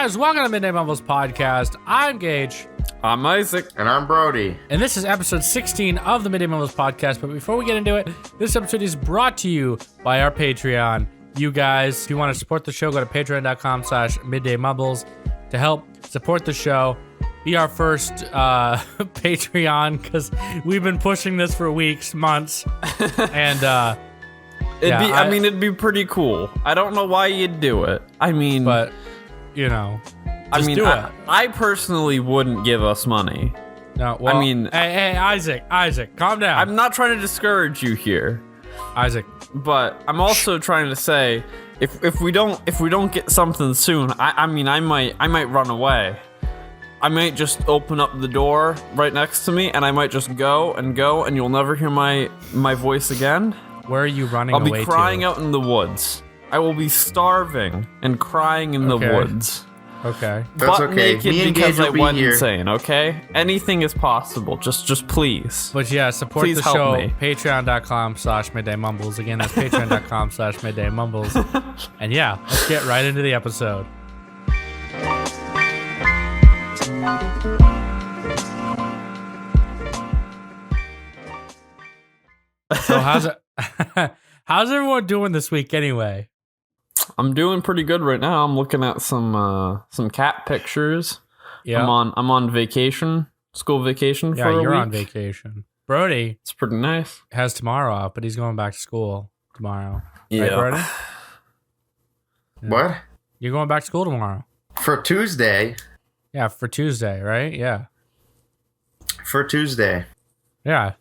guys, welcome to Midday Mumbles podcast. I'm Gage. I'm Isaac. And I'm Brody. And this is episode 16 of the Midday Mumbles podcast. But before we get into it, this episode is brought to you by our Patreon. You guys, if you want to support the show, go to patreon.com/middaymumbles to help support the show. Be our first Patreon, because we've been pushing this for weeks, months. And it'd be pretty cool. I don't know why you'd do it. But you know, do it. I personally wouldn't give us money. No, well, hey, Isaac, calm down. I'm not trying to discourage you here, Isaac. But I'm also trying to say, if we don't get something soon, I might run away. I might just open up the door right next to me, and I might just go, and you'll never hear my voice again. Where are you running away to? I'll be crying out in the woods. I will be starving and crying in the woods. Okay. That's Butt okay. naked Me and because Gage I will be went here. insane, okay? Anything is possible. Just please. But yeah, support Please the help show. me. Patreon.com/middaymumbles. Again, that's patreon.com/middaymumbles. And yeah, let's get right into the episode. So how's everyone doing this week anyway? I'm doing pretty good right now. I'm looking at some cat pictures. Yeah. I'm on vacation, school vacation for a week. Yeah, you're on vacation. Brody It's pretty nice. has tomorrow off, but he's going back to school tomorrow. Yeah. Right, Brody? Yeah. What? You're going back to school tomorrow. For Tuesday? Yeah, for Tuesday, right? Yeah. For Tuesday. Yeah.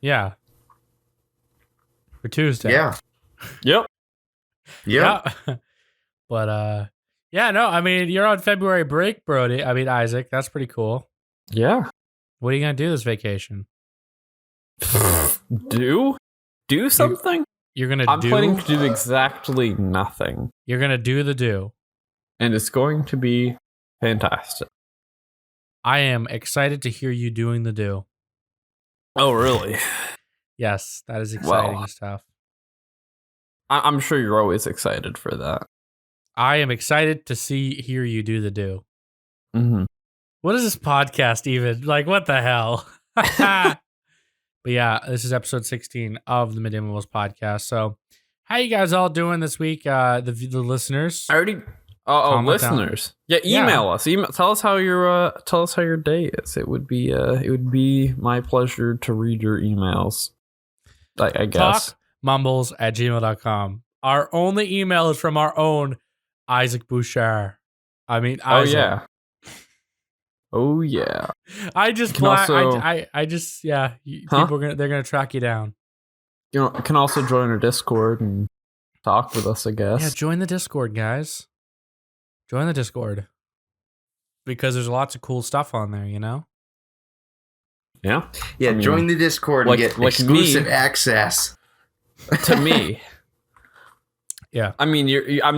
For Tuesday. Yeah. Yep. Yep. Yeah. But you're on February break, Brody. Isaac, that's pretty cool. Yeah. What are you gonna do this vacation? Do something? You're gonna I'm planning to do exactly nothing. You're gonna do the do. And it's going to be fantastic. I am excited to hear you doing the do. Oh, really? Yes, that is exciting Well, stuff. I'm sure you're always excited for that. I am excited to hear you do the do. Mm-hmm. What is this podcast even? Like, what the hell? But yeah, this is episode 16 of the Midday Mumbles podcast. So, how you guys all doing this week? The listeners. I already. Listeners. Yeah, email us. Tell us how your day is. It would be my pleasure to read your emails. I guess. Talkmumbles@gmail.com. Our only email is from our own Isaac Bouchard. Isaac. Oh yeah. People they're gonna track you down. You can also join our Discord and talk with us, I guess. Yeah, join the Discord, guys. Join the Discord. Because there's lots of cool stuff on there, you know? Yeah. Yeah, join the Discord and get exclusive access. To me. Yeah. I'm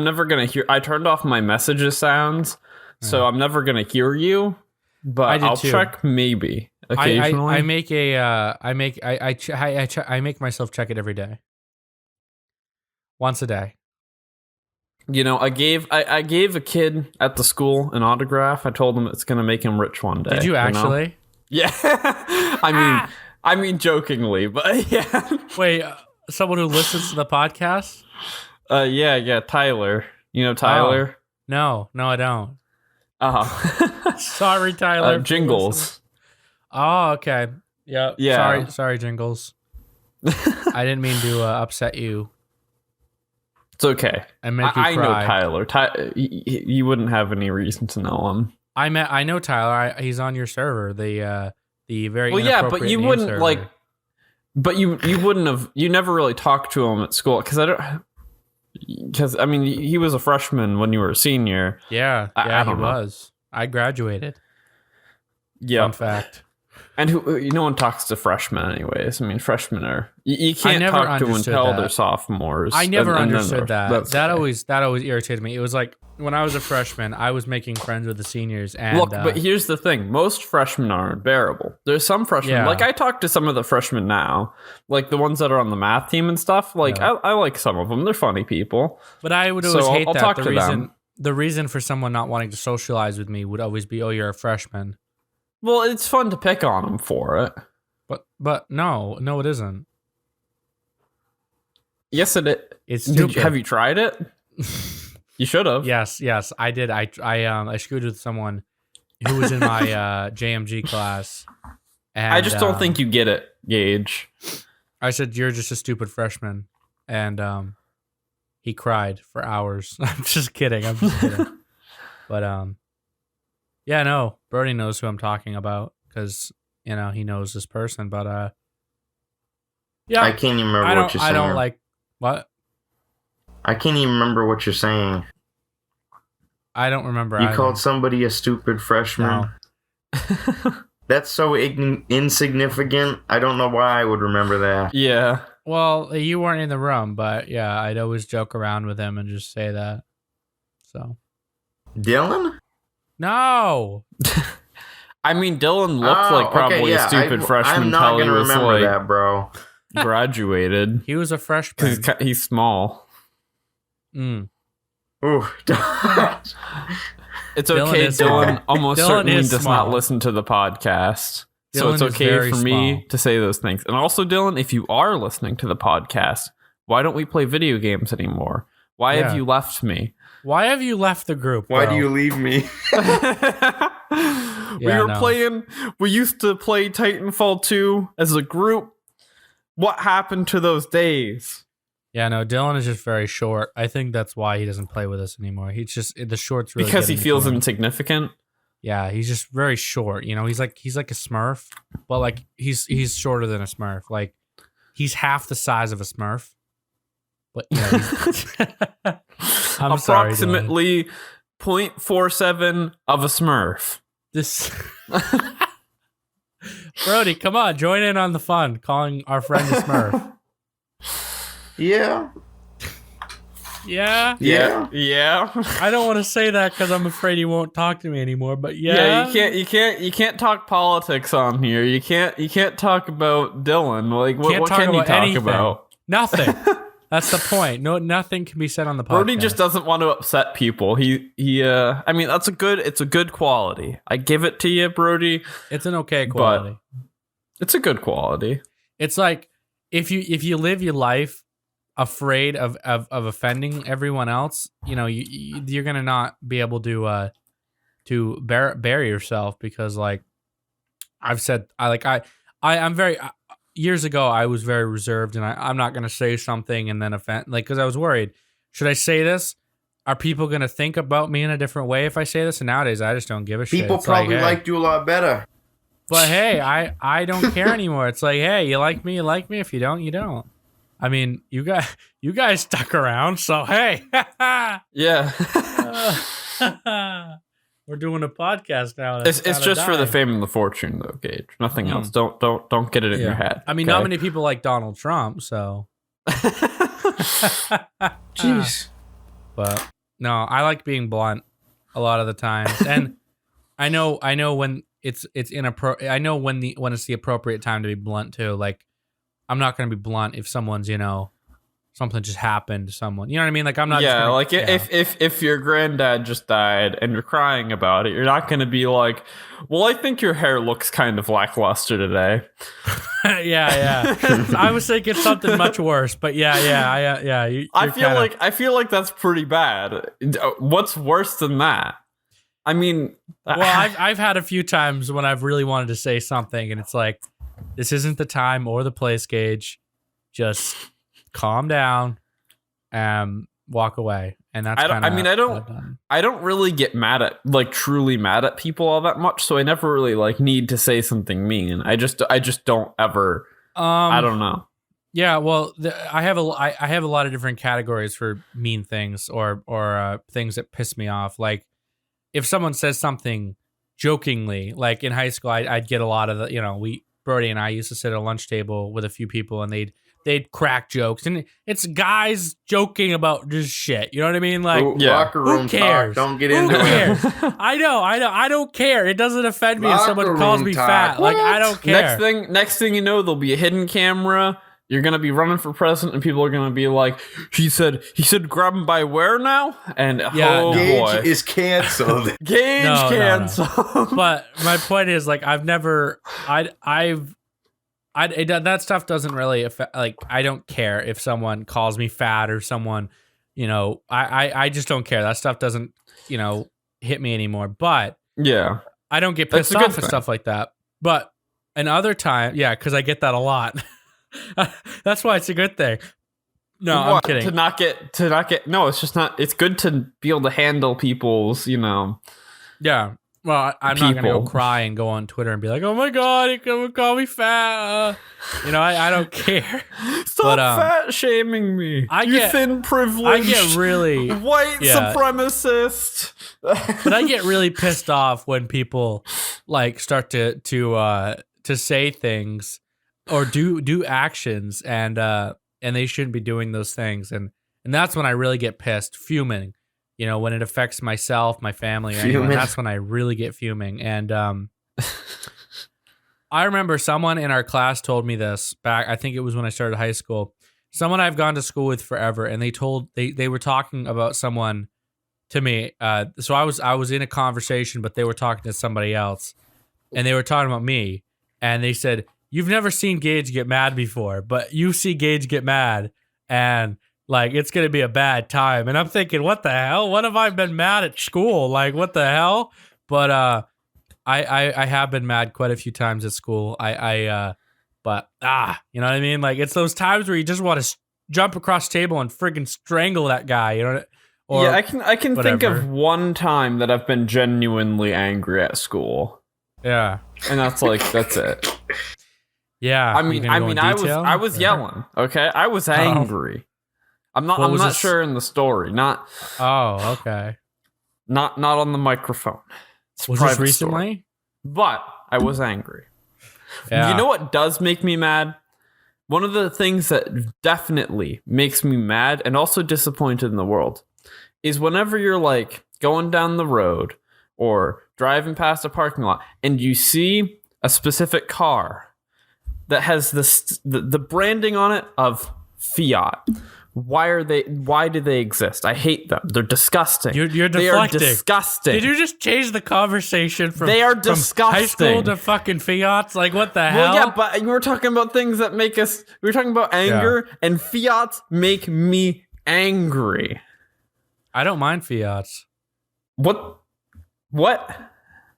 never going to hear... I turned off my messages sounds, so I'm never going to hear you, but I'll check maybe occasionally. I make myself check it every day. Once a day. You know, I gave a kid at the school an autograph. I told him it's going to make him rich one day. Did you actually? Know? Yeah. I mean jokingly, but yeah. Wait, someone who listens to the podcast? Yeah, Tyler. You know Tyler? Oh. No, I don't. Oh. Sorry, Tyler. Jingles. Oh, okay. Yep. Yeah. Sorry, Jingles. I didn't mean to upset you. It's okay. And make you I cry. know Tyler. You wouldn't have any reason to know him. I know Tyler. He's on your server. The very but you wouldn't server. like. But you wouldn't have. You never really talked to him at school because he was a freshman when you were a senior. Yeah, I he was. I graduated. Yeah, fun fact. And no one talks to freshmen anyways. Freshmen are you can't talk to them until they're sophomores. I never understood that. That always irritated me. It was like when I was a freshman, I was making friends with the seniors. And look, but here's the thing: most freshmen are unbearable. There's some freshmen, like I talk to some of the freshmen now, like the ones that are on the math team and stuff. Like I like some of them; they're funny people. But I would always hate I'll that. talk to them. the reason for someone not wanting to socialize with me would always be, oh, you're a freshman. Well, it's fun to pick on him for it. But no, it isn't. Yes, it is. It's stupid. Have you tried it? You should have. Yes, I did. I screwed with someone who was in my JMG class. And, I just don't think you get it, Gage. I said, you're just a stupid freshman. And he cried for hours. I'm just kidding. But, yeah, no, Brody knows who I'm talking about because, you know, he knows this person. But, yeah. I can't even remember what you're saying. I don't like, what? I can't even remember what you're saying. I don't remember. You called somebody a stupid freshman? No. That's so insignificant. I don't know why I would remember that. Yeah. Well, you weren't in the room, but yeah, I'd always joke around with him and just say that. So. Dylan? No. I mean, Dylan looked like probably a stupid freshman. I'm not going to remember that, bro. Graduated. He was a freshman. He's small. Mm. Ooh. It's okay. Dylan almost certainly does not listen to the podcast. So it's okay for me to say those things. And also, Dylan, if you are listening to the podcast, why don't we play video games anymore? Why have you left me? Why have you left the group, bro? Why do you leave me? We used to play Titanfall 2 as a group. What happened to those days? Yeah, no, Dylan is just very short. I think that's why he doesn't play with us anymore. He's just, the short's really because he feels insignificant. Yeah, he's just very short. You know, he's like a Smurf, but like he's shorter than a Smurf. Like he's half the size of a Smurf. But you know, I'm approximately 0.47 of a Smurf. This Brody, come on, join in on the fun, calling our friend a Smurf. Yeah. Yeah. I don't want to say that because I'm afraid he won't talk to me anymore. But yeah. You can't talk politics on here. You can't talk about Dylan. Like what can you talk about? Nothing. That's the point. No, nothing can be said on the podcast. Brody just doesn't want to upset people. I mean, it's a good quality. I give it to you, Brody. It's an okay quality. It's a good quality. It's like if you live your life afraid of offending everyone else, you know, you're gonna not be able to bear yourself because, like I've said, I'm very years ago I was very reserved and I'm not gonna say something and then offend, like, because I was worried, should I say this? Are people gonna think about me in a different way if I say this? And nowadays I just don't give a shit. People probably liked you a lot better. But hey, I don't care anymore. It's like, hey, you like me, you like me. If you don't, you don't. I mean, you guys stuck around, so hey. Yeah. We're doing a podcast now. It's just for the fame and the fortune, though, Gage. Nothing else. Don't get it in your head. I mean, not many people like Donald Trump, so. Jeez. But no, I like being blunt a lot of the times, and I know when it's inappropriate. I know when it's the appropriate time to be blunt too. Like, I'm not going to be blunt if someone's, you know, something just happened to someone. You know what I mean? Like, I'm not. Yeah, like if your granddad just died and you're crying about it, you're not going to be like, well, I think your hair looks kind of lackluster today. yeah. I was thinking something much worse, but yeah. I feel like that's pretty bad. What's worse than that? I mean, well, I've had a few times when I've really wanted to say something, and it's like, this isn't the time or the place, Gage. Just calm down and walk away. And that's I don't really get mad at, like, truly mad at people all that much, so I never really, like, need to say something mean. I just don't ever. I don't know. Yeah, well, I have a lot of different categories for mean things or things that piss me off. Like, if someone says something jokingly, like in high school, I'd get a lot of the, you know, Brody and I used to sit at a lunch table with a few people, and they'd crack jokes, and it's guys joking about just shit. You know what I mean? Like, locker room who cares? Talk, don't get into it. I know. I don't care. It doesn't offend me if someone calls me fat. What? Like, I don't care. Next thing you know, there'll be a hidden camera You're gonna be running for president, and people are gonna be like, he said grab him by where now? And oh Gage boy, is canceled. Gage No. canceled. But my point is, like, that stuff doesn't really affect. Like, I don't care if someone calls me fat or someone, I just don't care. That stuff doesn't, hit me anymore. But Yeah, I don't get That's pissed a good off at thing. stuff like that. But another time, yeah, because I get that a lot. That's why it's a good thing. No, I'm What? kidding. To not get. No, it's just not. It's good to be able to handle people's. Yeah. Well, I'm not gonna go People. cry and go on Twitter and be like, "Oh my god, he come call me fat." I don't care. Stop But, fat shaming me. I you get- thin I privileged. get really, white yeah. supremacist. but I get really pissed off when people like start to say things or do actions and they shouldn't be doing those things, and that's when I really get pissed, fuming. When it affects myself, my family, or anyone, Fuming. that's when I really get fuming. And I remember someone in our class told me this back. I think it was when I started high school. Someone I've gone to school with forever, and they were talking about someone to me. So I was in a conversation, but they were talking to somebody else, and they were talking about me, and they said, "You've never seen Gage get mad before, but you see Gage get mad, and like it's gonna be a bad time." And I'm thinking, what the hell? What have I been mad at school? Like, what the hell? But I have been mad quite a few times at school. But you know what I mean? Like, it's those times where you just want to jump across the table and friggin' strangle that guy. Or yeah, I can think whatever. of one time that I've been genuinely angry at school, Yeah, and that's it. yeah. I You mean, gonna go in detail? I was yelling. Okay, I was angry. I'm What not was this? sure in the story. Not Oh, okay. on the microphone. It's a Was this private story. recently? But I was angry. Yeah. You know what does make me mad? One of the things that definitely makes me mad and also disappointed in the world is whenever you're like going down the road or driving past a parking lot and you see a specific car that has the branding on it of Fiat. Why do they exist? I hate them. They're disgusting. You're They are deflecting. disgusting. Did you just change the conversation from They are from high disgusting. school to fucking Fiats? Like, what the hell? Well, yeah, but we were talking about things that make us. We were talking about anger, and Fiats make me angry. I don't mind Fiats. What?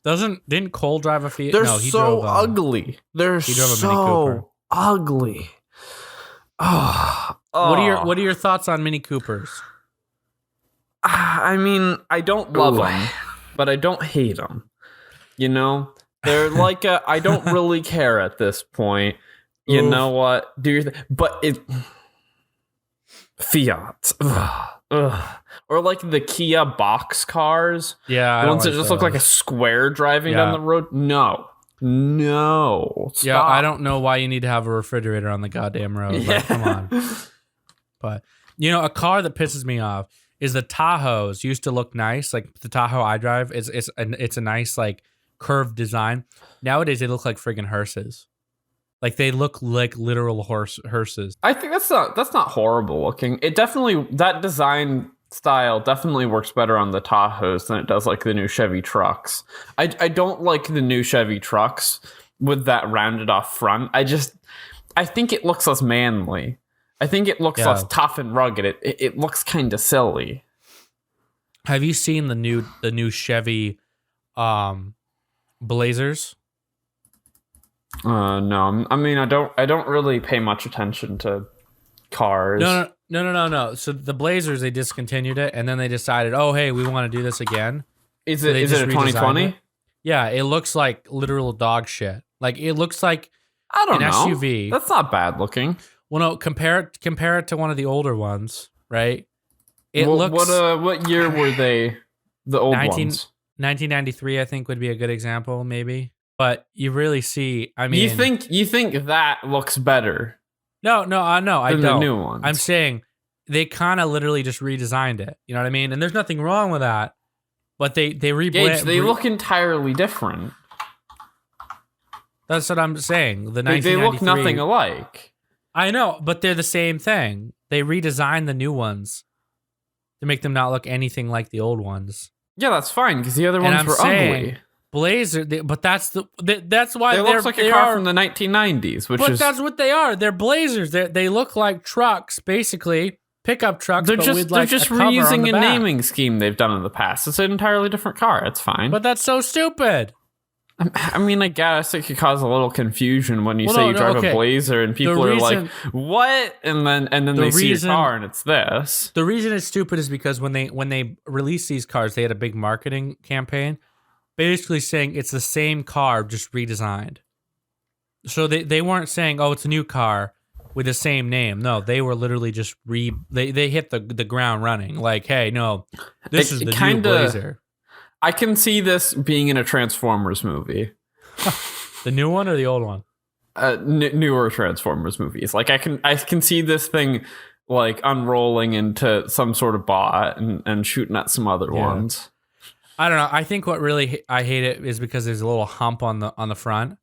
Didn't Cole drive a Fiat? They're No, he so drove. ugly. They're he drove a Mini Cooper. so ugly. What are your thoughts on Mini Coopers? I mean, I don't love Ooh. them, but I don't hate them. They're like I don't really care at this point. You Oof. know what? Do your thing. But it Fiat. Ugh. Or like the Kia box cars. Yeah, I The don't ones that like just look like a those. square driving Yeah. down the road. No. Stop. Yeah, I don't know why you need to have a refrigerator on the goddamn road. Yeah. Like, come on. But a car that pisses me off is the Tahoes. Used to look nice, like the Tahoe I drive. It's a nice like curved design. Nowadays they look like friggin' hearses. Like they look like literal hearses. I think that's not horrible looking. It definitely, that design style definitely works better on the Tahoes than it does like the new Chevy trucks. I don't like the new Chevy trucks with that rounded off front. I think it looks less manly. I think it looks Yeah. less tough and rugged. It looks kind of silly. Have you seen the new Chevy Blazers? No. I mean, I don't really pay much attention to cars. No. So the Blazers, they discontinued it, and then they decided, oh hey, we want to do this again. Is So it they is just it a redesigned 2020? it. Yeah, it looks like literal dog shit. Like it looks like I don't an know. SUV. That's not bad looking. Well, no, compare it to one of the older ones, right? It looks What year were they? The old 19 ones. 1993, I think, would be a good example, maybe. But you really see, I mean, You think that looks better no, I than don't. the new ones? I'm saying they kind of literally just redesigned it. You know what I mean? And there's nothing wrong with that. But they Gage, rebrand. they look entirely different. That's what I'm saying. The They 1993. look nothing alike. I know, but they're the same thing. They redesigned the new ones to make them not look anything like the old ones. Yeah, that's fine because the other ones were ugly. Blazer, but that's why they look like a car from the 1990s, that's what they are. They're Blazers. They look like trucks, basically pickup trucks. They're just reusing a naming scheme they've done in the past. It's an entirely different car. It's fine. But that's so stupid. I mean, I guess it could cause a little confusion when you say you drive a Blazer and people are like, "What?" and then they see your car and it's this. The reason it's stupid is because when they released these cars, they had a big marketing campaign, basically saying it's the same car just redesigned. So they weren't saying, "Oh, it's a new car with the same name." No, they were literally just they hit the ground running. Like, hey, no, this is the new Blazer. I can see this being in a Transformers movie. The new one or the old one? Newer Transformers movies. Like I can see this thing like unrolling into some sort of bot and shooting at some other ones. I don't know. I think what really I hate it is because there's a little hump on the front.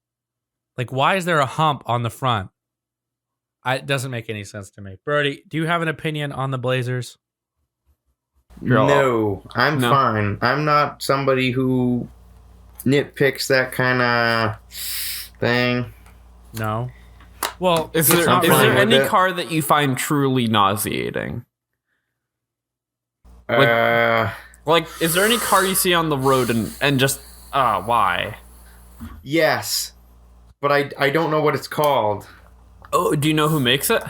Like, why is there a hump on the front? It doesn't make any sense to me. Brody, do you have an opinion on the Blazers? No, I'm fine. I'm not somebody who nitpicks that kind of thing. No. Well, is there any car that you find truly nauseating? Like, is there any car you see on the road and just why? Yes, but I don't know what it's called. Oh, do you know who makes it?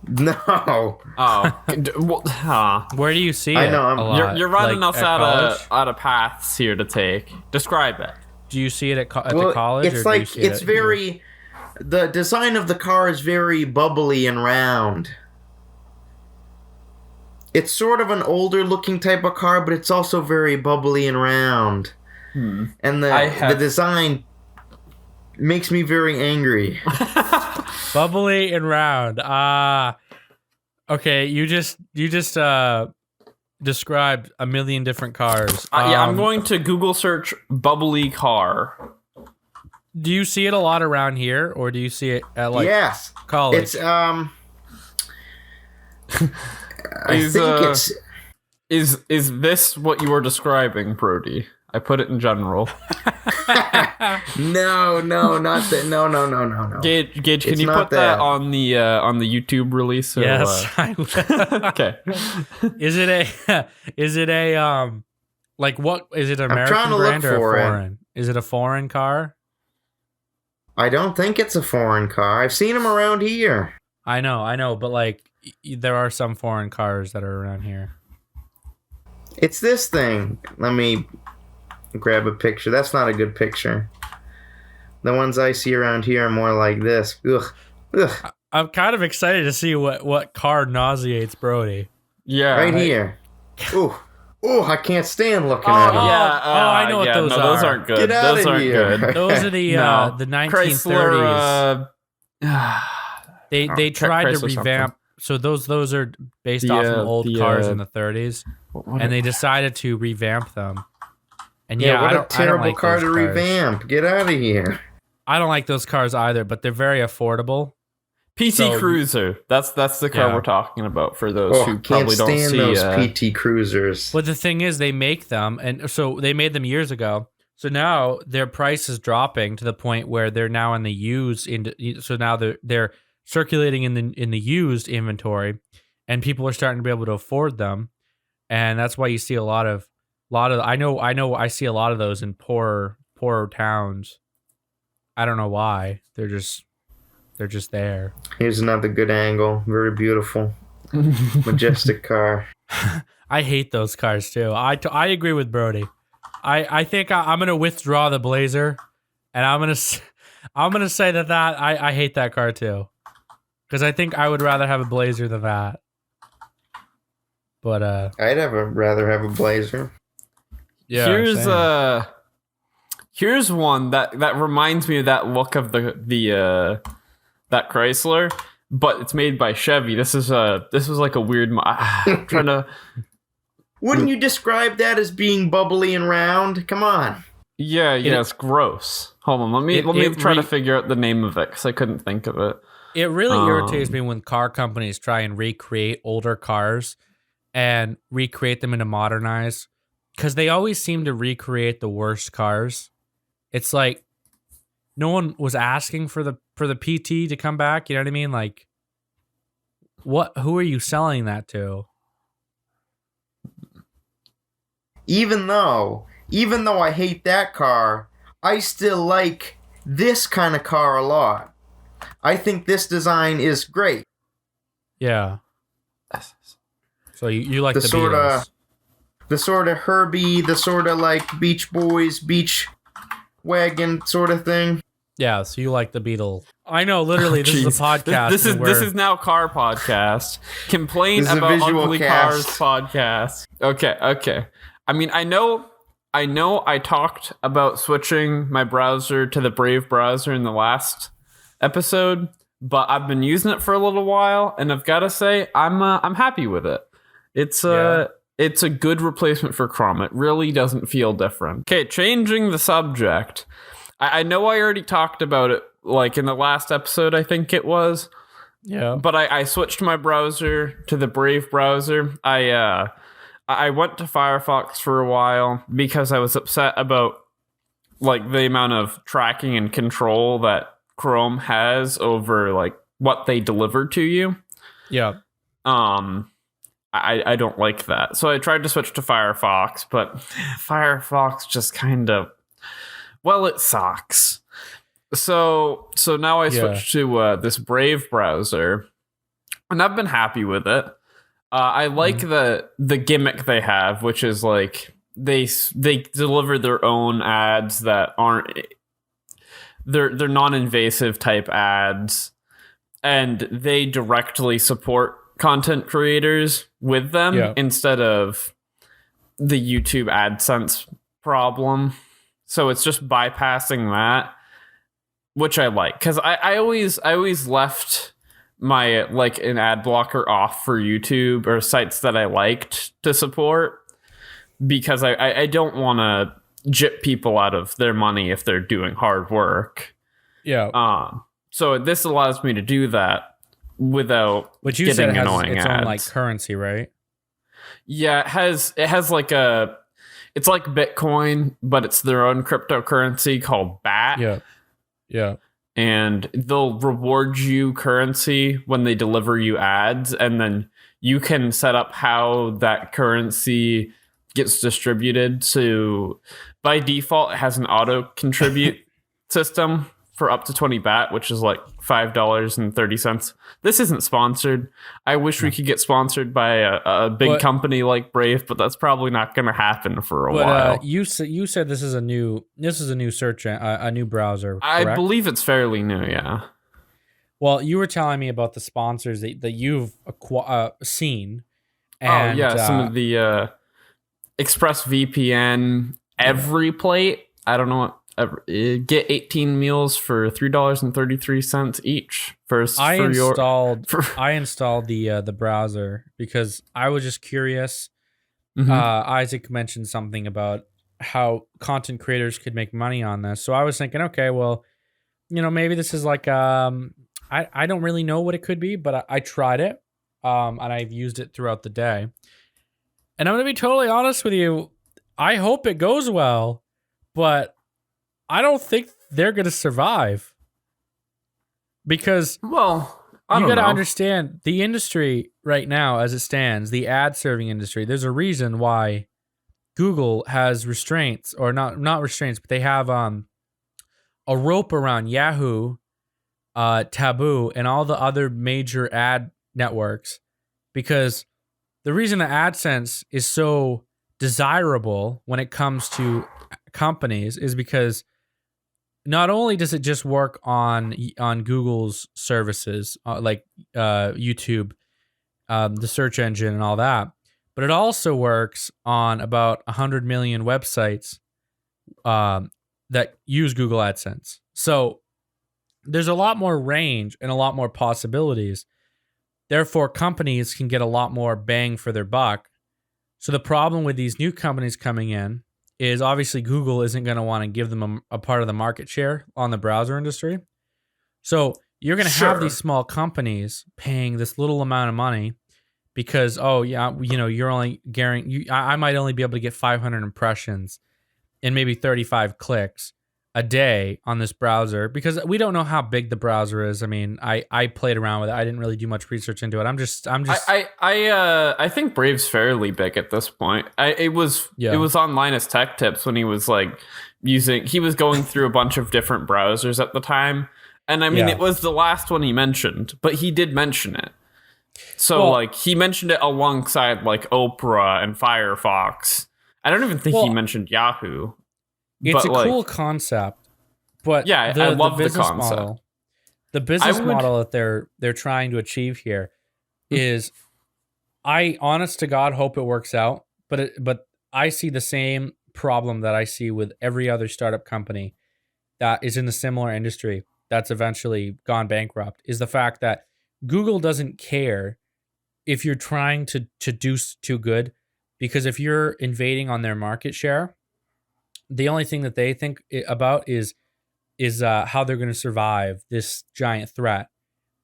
No. Oh. Where do you see it? I know. You're running us out of paths here to take. Describe it. Do you see it at the college? It's like it's very. The design of the car is very bubbly and round. It's sort of an older looking type of car, but it's also very bubbly and round. And the design makes me very angry. Bubbly and round. Okay, you just described a million different cars. I'm going to Google search bubbly car. Do you see it a lot around here, or do you see it at college? It's Is this what you were describing, Brody? I put it in general. No, not that. No. Gage, can you put that on the YouTube release? Or, yes, I will. Okay. Is it a like what is it? An American brand or a foreign? Is it a foreign car? I don't think it's a foreign car. I've seen them around here. I know, but like there are some foreign cars that are around here. It's this thing. Let me grab a picture. That's not a good picture. The ones I see around here are more like this. Ugh. I'm kind of excited to see what car nauseates Brody. Yeah. Right here. Ooh, I can't stand looking at them. I know what those are. Those aren't good. Get out those of aren't here. good. Those are the 1930s. They tried to revamp. So those are based off of old cars in the 30s, and they decided to revamp them. And what a terrible car to revamp. Get out of here. I don't like those cars either, but they're very affordable. PT Cruiser. That's the car we're talking about for those who probably don't see those PT Cruisers. But the thing is, they make them, and so they made them years ago. So now their price is dropping to the point where they're now in the used. So now they're circulating in the used inventory, and people are starting to be able to afford them, and that's why you see a lot of I know I see a lot of those in poorer towns. I don't know why. They're just there. Here's another good angle. Very beautiful, majestic car. I hate those cars too. I agree with Brody. I think I'm gonna withdraw the Blazer, and I'm gonna say that I hate that car too, because I think I would rather have a Blazer than that. But I'd rather have a Blazer. Yeah. Here's one that reminds me of that look of the that Chrysler, but it's made by Chevy. This was like a weird. I'm trying to. Wouldn't you describe that as being bubbly and round? Come on. Yeah, it's gross. Hold on, let me try to figure out the name of it because I couldn't think of it. It really irritates me when car companies try and recreate older cars and recreate them into modernized, because they always seem to recreate the worst cars. It's like no one was asking for the PT to come back. You know what I mean? Like, who are you selling that to? Even though I hate that car, I still like this kind of car a lot. I think this design is great. Yeah. So you like the sort Beatles. of the sort of Herbie, the sort of like Beach Boys, beach wagon sort of thing. Yeah, so you like the Beatles. I know, literally, this is a podcast. This is now car podcast. Complain about ugly cars podcast. Okay. I mean, I know I talked about switching my browser to the Brave browser in the last episode, but I've been using it for a little while, and I've got to say I'm happy with it. It's a good replacement for Chrome. It really doesn't feel different. Okay, changing the subject. I know I already talked about it, like in the last episode, I think it was. Yeah. But I switched my browser to the Brave browser. I went to Firefox for a while because I was upset about like the amount of tracking and control that Chrome has over like what they deliver to you. Yeah. I don't like that. So I tried to switch to Firefox, but Firefox just kind of, well, it sucks. So now I switched to this Brave browser, and I've been happy with it. I like the gimmick they have, which is like they deliver their own ads that aren't they're non-invasive type ads, and they directly support content creators with them instead of the YouTube AdSense problem. So it's just bypassing that, which I like, because I always left my like an ad blocker off for YouTube or sites that I liked to support, because I don't want to jip people out of their money if they're doing hard work. Yeah. So this allows me to do that without Which you getting said it has annoying its ads. own like currency, right? Yeah, it has like it's like Bitcoin, but it's their own cryptocurrency called BAT. Yeah. And they'll reward you currency when they deliver you ads, and then you can set up how that currency gets distributed. So by default, it has an auto contribute system for up to 20 BAT, which is like $5.30. This isn't sponsored. I wish we could get sponsored by a big company like Brave, but that's probably not going to happen for a while. You said this is a new search, a new browser, correct? I believe it's fairly new, yeah. Well, you were telling me about the sponsors that you've seen. And, some of the ExpressVPN, Every Plate. I don't know what. Get 18 meals for $3.33 each. I installed the browser because I was just curious. Mm-hmm. Isaac mentioned something about how content creators could make money on this, so I was thinking, okay, well, maybe this is like I don't really know what it could be, but I tried it, and I've used it throughout the day. And I'm gonna be totally honest with you. I hope it goes well, but I don't think they're going to survive, because you got to understand the industry right now as it stands, the ad serving industry. There's a reason why Google has restraints, or not restraints, but they have a rope around Yahoo, Taboo, and all the other major ad networks, because the reason that AdSense is so desirable when it comes to companies is because not only does it just work on Google's services, like YouTube, the search engine and all that, but it also works on about 100 million websites that use Google AdSense. So there's a lot more range and a lot more possibilities. Therefore, companies can get a lot more bang for their buck. So the problem with these new companies coming in is obviously Google isn't going to want to give them a part of the market share on the browser industry. So you're going to have these small companies paying this little amount of money because, oh yeah, you're only I might only be able to get 500 impressions and maybe 35 clicks a day on this browser because we don't know how big the browser is. I mean, I played around with it. I didn't really do much research into it. I'm just. I think Brave's fairly big at this point. It was on Linus Tech Tips when he was like he was going through a bunch of different browsers at the time. And I mean, it was the last one he mentioned, but he did mention it. So like he mentioned it alongside like Opera and Firefox. I don't even think he mentioned Yahoo. It's a cool concept, but yeah, I love the concept. Model, the business model that they're trying to achieve here is, I honest to God hope it works out, but I see the same problem that I see with every other startup company that is in the similar industry that's eventually gone bankrupt, is the fact that Google doesn't care if you're trying to do too good, because if you're invading on their market share, the only thing that they think about is how they're going to survive this giant threat,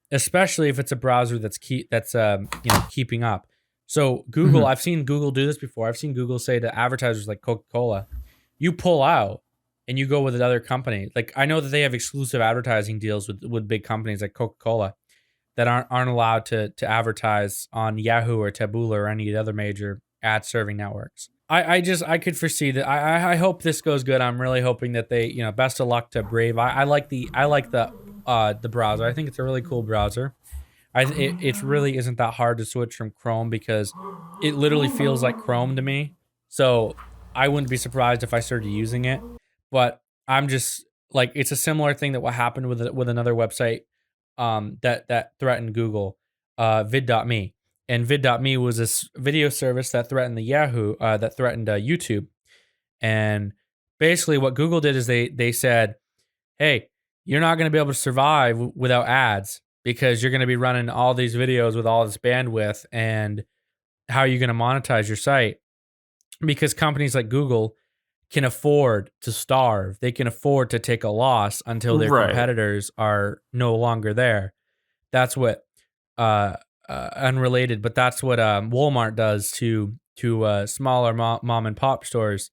especially if it's a browser that's keeping up. So Google, I've seen Google do this before. I've seen Google say to advertisers like Coca-Cola, you pull out and you go with another company. Like, I know that they have exclusive advertising deals with big companies like Coca-Cola that aren't allowed to advertise on Yahoo or Taboola or any of the other major ad serving networks. I could foresee that. I hope this goes good. I'm really hoping that they, best of luck to Brave. I like the browser. I think it's a really cool browser. It really isn't that hard to switch from Chrome because it literally feels like Chrome to me. So I wouldn't be surprised if I started using it. But I'm just like, it's a similar thing that what happened with another website that threatened Google, vid.me. And vid.me was this video service that threatened YouTube. And basically what Google did is they said, hey, you're not going to be able to survive without ads because you're going to be running all these videos with all this bandwidth. And how are you going to monetize your site? Because companies like Google can afford to starve. They can afford to take a loss until their competitors are no longer there. That's what unrelated, but that's what Walmart does to smaller mom and pop stores.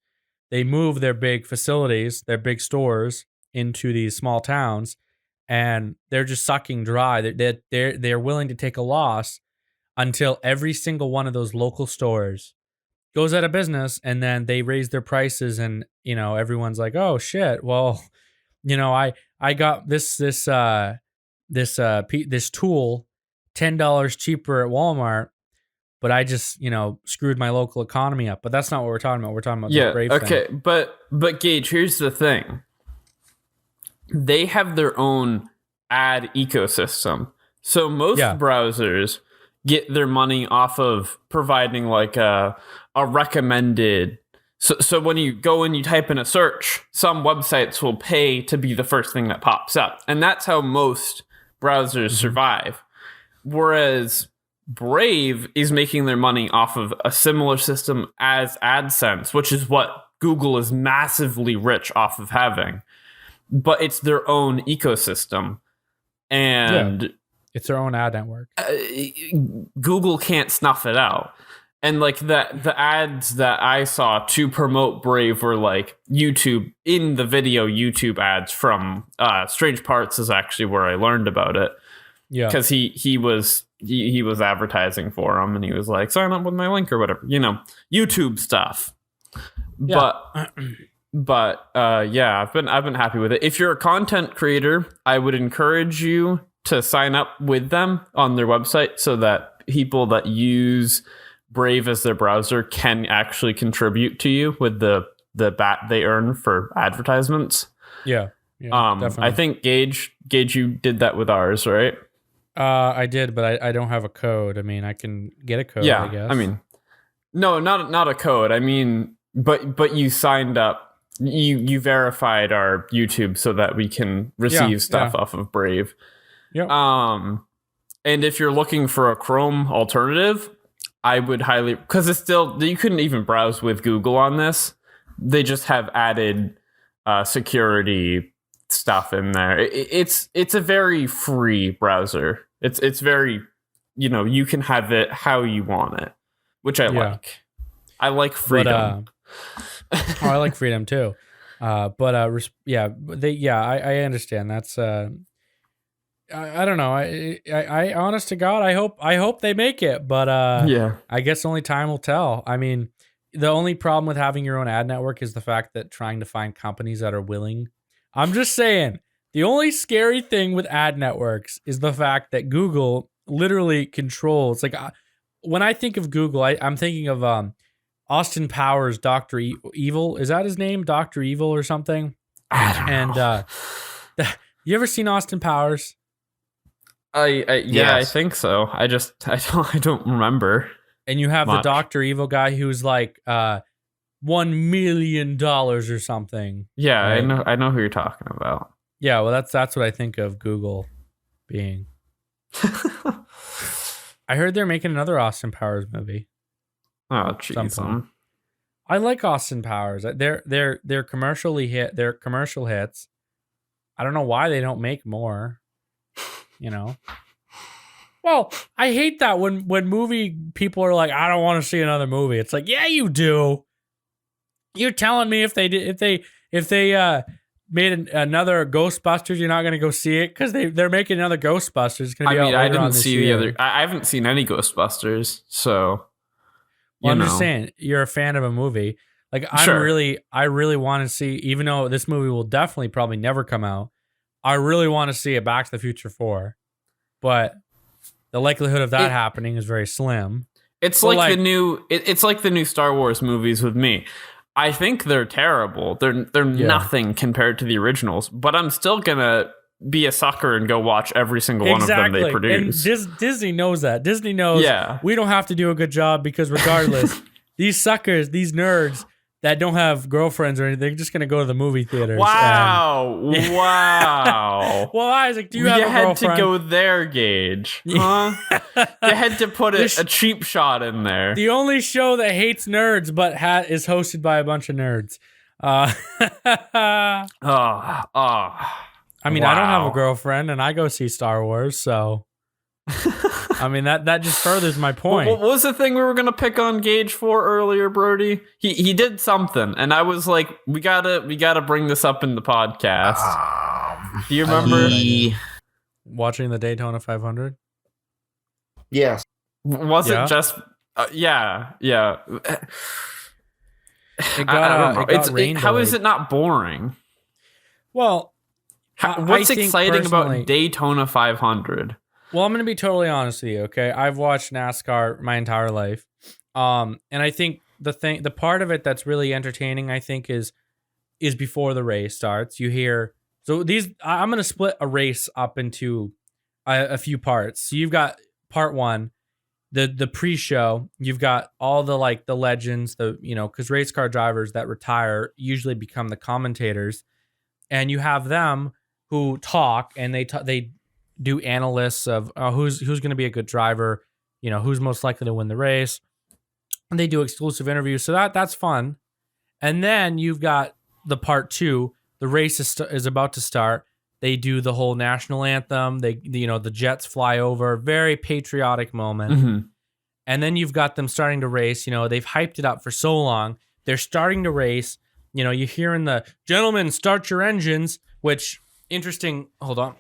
They move their big facilities, their big stores into these small towns, and they're just sucking dry. They're willing to take a loss until every single one of those local stores goes out of business, and then they raise their prices, and everyone's like, oh shit, well, I got this tool $10 cheaper at Walmart, but I just screwed my local economy up. But that's not what we're talking about. We're talking about the Brave thing. But Gage, here's the thing. They have their own ad ecosystem. So most browsers get their money off of providing like a recommended. So when you go and you type in a search, some websites will pay to be the first thing that pops up. And that's how most browsers survive. Whereas Brave is making their money off of a similar system as AdSense, which is what Google is massively rich off of having. But it's their own ecosystem. And it's their own ad network. Google can't snuff it out. And like the ads that I saw to promote Brave were like YouTube, in the video YouTube ads from Strange Parts is actually where I learned about it. Yeah, because he was advertising for them, and he was like, sign up with my link or whatever, YouTube stuff. Yeah. But I've been happy with it. If you're a content creator, I would encourage you to sign up with them on their website so that people that use Brave as their browser can actually contribute to you with the bat they earn for advertisements. Yeah, definitely. I think Gage, you did that with ours, right? I did, but I don't have a code. I mean, I can get a code. I guess. I mean, no, not a code. I mean, but you signed up. You verified our YouTube so that we can receive stuff off of Brave. Yeah. And if you're looking for a Chrome alternative, I would highly, because it's still, you couldn't even browse with Google on this, they just have added security stuff in there. It's a very free browser. It's very, you can have it how you want it, which I like. I like freedom. I like freedom too. I understand. That's I don't know. I honest to God, I hope they make it, but I guess only time will tell. I mean, the only problem with having your own ad network is the fact that trying to find companies that are willing. I'm just saying, the only scary thing with ad networks is the fact that Google literally controls. Like when I think of Google, I'm thinking of Austin Powers, Dr. Evil. Is that his name? Dr. Evil or something? I don't know. You ever seen Austin Powers? Yes. I think so. I don't remember. And you have much. the Dr. Evil guy who's like $1 million or something. Yeah, right? I know who you're talking about. Yeah, well that's what I think of Google being. I heard they're making another Austin Powers movie. Oh, jeez. I like Austin Powers. They're commercially hit. They're commercial hits. I don't know why they don't make more. Well, I hate that when movie people are like, I don't want to see another movie. It's like, yeah, you do. You're telling me if they made another Ghostbusters, you're not going to go see it because they're making another Ghostbusters. It's gonna be I didn't on see the other. I haven't seen any Ghostbusters, so. Well, I'm just saying, you're a fan of a movie. Like I really want to see, even though this movie will definitely probably never come out. I really want to see a Back to the Future 4, but the likelihood of that happening is very slim. It's like the new. It's like the new Star Wars movies with me. I think they're terrible. They're nothing compared to the originals, but I'm still gonna be a sucker and go watch every single one of them they produce. And Disney knows that. Disney knows we don't have to do a good job because regardless, these suckers, these nerds that don't have girlfriends or anything, they're just going to go to the movie theaters. Wow. Wow. Well, Isaac, do you have a girlfriend? You had to go there, Gage. Huh? You had to put a cheap shot in there. The only show that hates nerds but is hosted by a bunch of nerds. I mean, I don't have a girlfriend, and I go see Star Wars, so I mean that just furthers my point. What was the thing we were gonna pick on Gage for earlier, Brody? He did something, and I was like, we gotta bring this up in the podcast. Do you remember watching the Daytona 500? Yes. Was it just? Yeah. It got rained. How is it not boring? Well. What's exciting about Daytona 500? Well, I'm going to be totally honest with you, okay? I've watched NASCAR my entire life. And I think the part of it that's really entertaining, I think, is before the race starts. You hear... So I'm going to split a race up into a few parts. So you've got part one, the pre-show. You've got all the legends, because race car drivers that retire usually become the commentators. And you have them who talk, and they do analysts of who's going to be a good driver, who's most likely to win the race, and they do exclusive interviews. So that's fun. And then you've got the part two. The race is about to start. They do the whole national anthem. The jets fly over. Very patriotic moment. Mm-hmm. And then you've got them starting to race. They've hyped it up for so long. They're starting to race. You're hearing the gentlemen start your engines, which interesting. Hold on.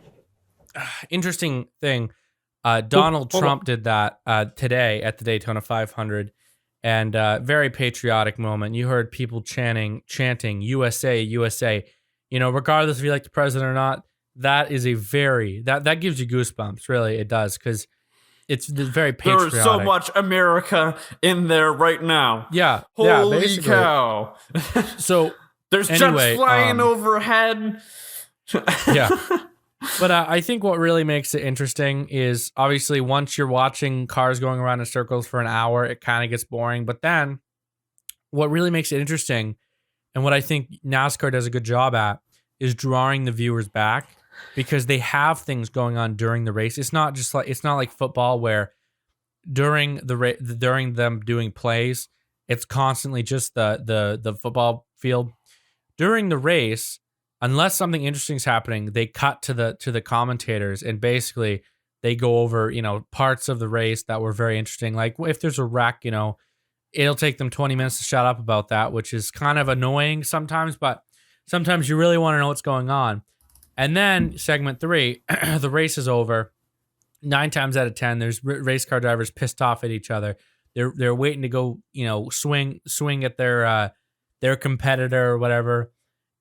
Interesting thing. Donald Trump did that today at the Daytona 500, and very patriotic moment. You heard people chanting USA, USA. Regardless if you like the president or not, that is that gives you goosebumps. Really, it does, because it's very patriotic. There's so much America in there right now. Yeah. Holy cow. So there's jets flying overhead. Yeah. But I think what really makes it interesting is obviously once you're watching cars going around in circles for an hour, it kind of gets boring. But then what really makes it interesting, and what I think NASCAR does a good job at, is drawing the viewers back, because they have things going on during the race. It's not like football where during them doing plays, it's constantly just the football field. During the race, unless something interesting is happening, they cut to the commentators and basically they go over, parts of the race that were very interesting. Like if there's a wreck, it'll take them 20 minutes to shut up about that, which is kind of annoying sometimes, but sometimes you really want to know what's going on. And then segment 3, the race is over. 9 times out of 10, there's race car drivers pissed off at each other. They're waiting to go, swing at their competitor or whatever.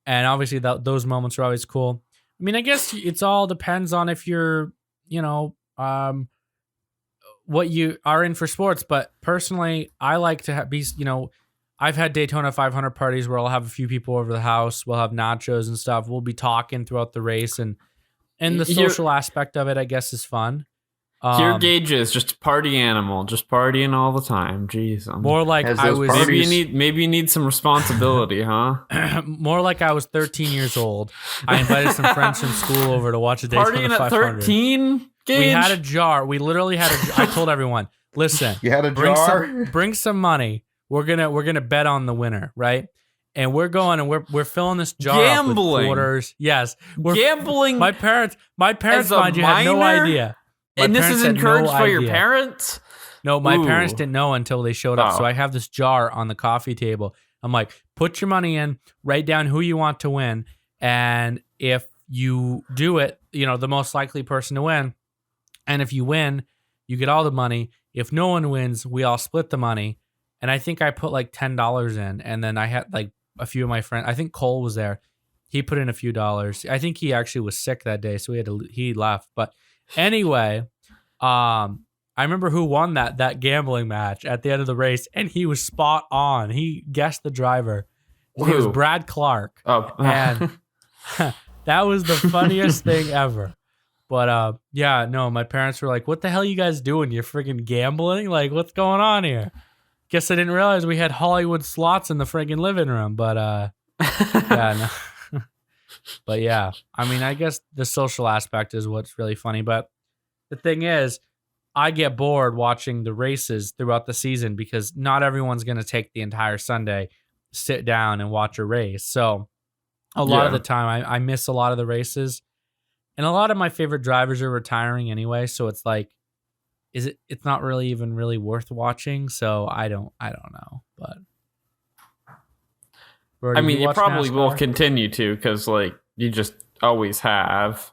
And obviously those moments are always cool. I mean, I guess it's all depends on if you're, what you are in for sports. But personally, I like to be, I've had Daytona 500 parties where I'll have a few people over the house. We'll have nachos and stuff. We'll be talking throughout the race, and the social aspect of it, I guess, is fun. Here, Gage is just a party animal, just partying all the time. Jeez, more like I was. Maybe you need some responsibility, huh? More like I was 13 years old. I invited some friends from school over to watch a Daytona 500. Partying at 13, Gage? We had a jar. We literally had I told everyone, listen, you had a jar. Bring some money. We're gonna bet on the winner, right? And we're going and we're filling this jar up with quarters. Yes, we're gambling. My parents, mind you, had no idea. And this is encouraged by your parents? No, my parents didn't know until they showed up. So I have this jar on the coffee table. I'm like, put your money in, write down who you want to win. And if you do it, the most likely person to win. And if you win, you get all the money. If no one wins, we all split the money. And I think I put like $10 in. And then I had like a few of my friends. I think Cole was there. He put in a few dollars. I think he actually was sick that day. So he left. But anyway, I remember who won that gambling match at the end of the race, and he was spot on. He guessed the driver. It was Brad Clark. Oh, and that was the funniest thing ever. But my parents were like, "What the hell are you guys doing? You're freaking gambling? Like, what's going on here?" Guess I didn't realize we had Hollywood slots in the freaking living room. But no. But yeah, I mean, I guess the social aspect is what's really funny. But the thing is, I get bored watching the races throughout the season because not everyone's going to take the entire Sunday, sit down and watch a race. So a lot of the time I miss a lot of the races, and a lot of my favorite drivers are retiring anyway. So it's like, it's not really even really worth watching. So I don't know, but. Brody, I mean, you probably will continue to because, you just always have.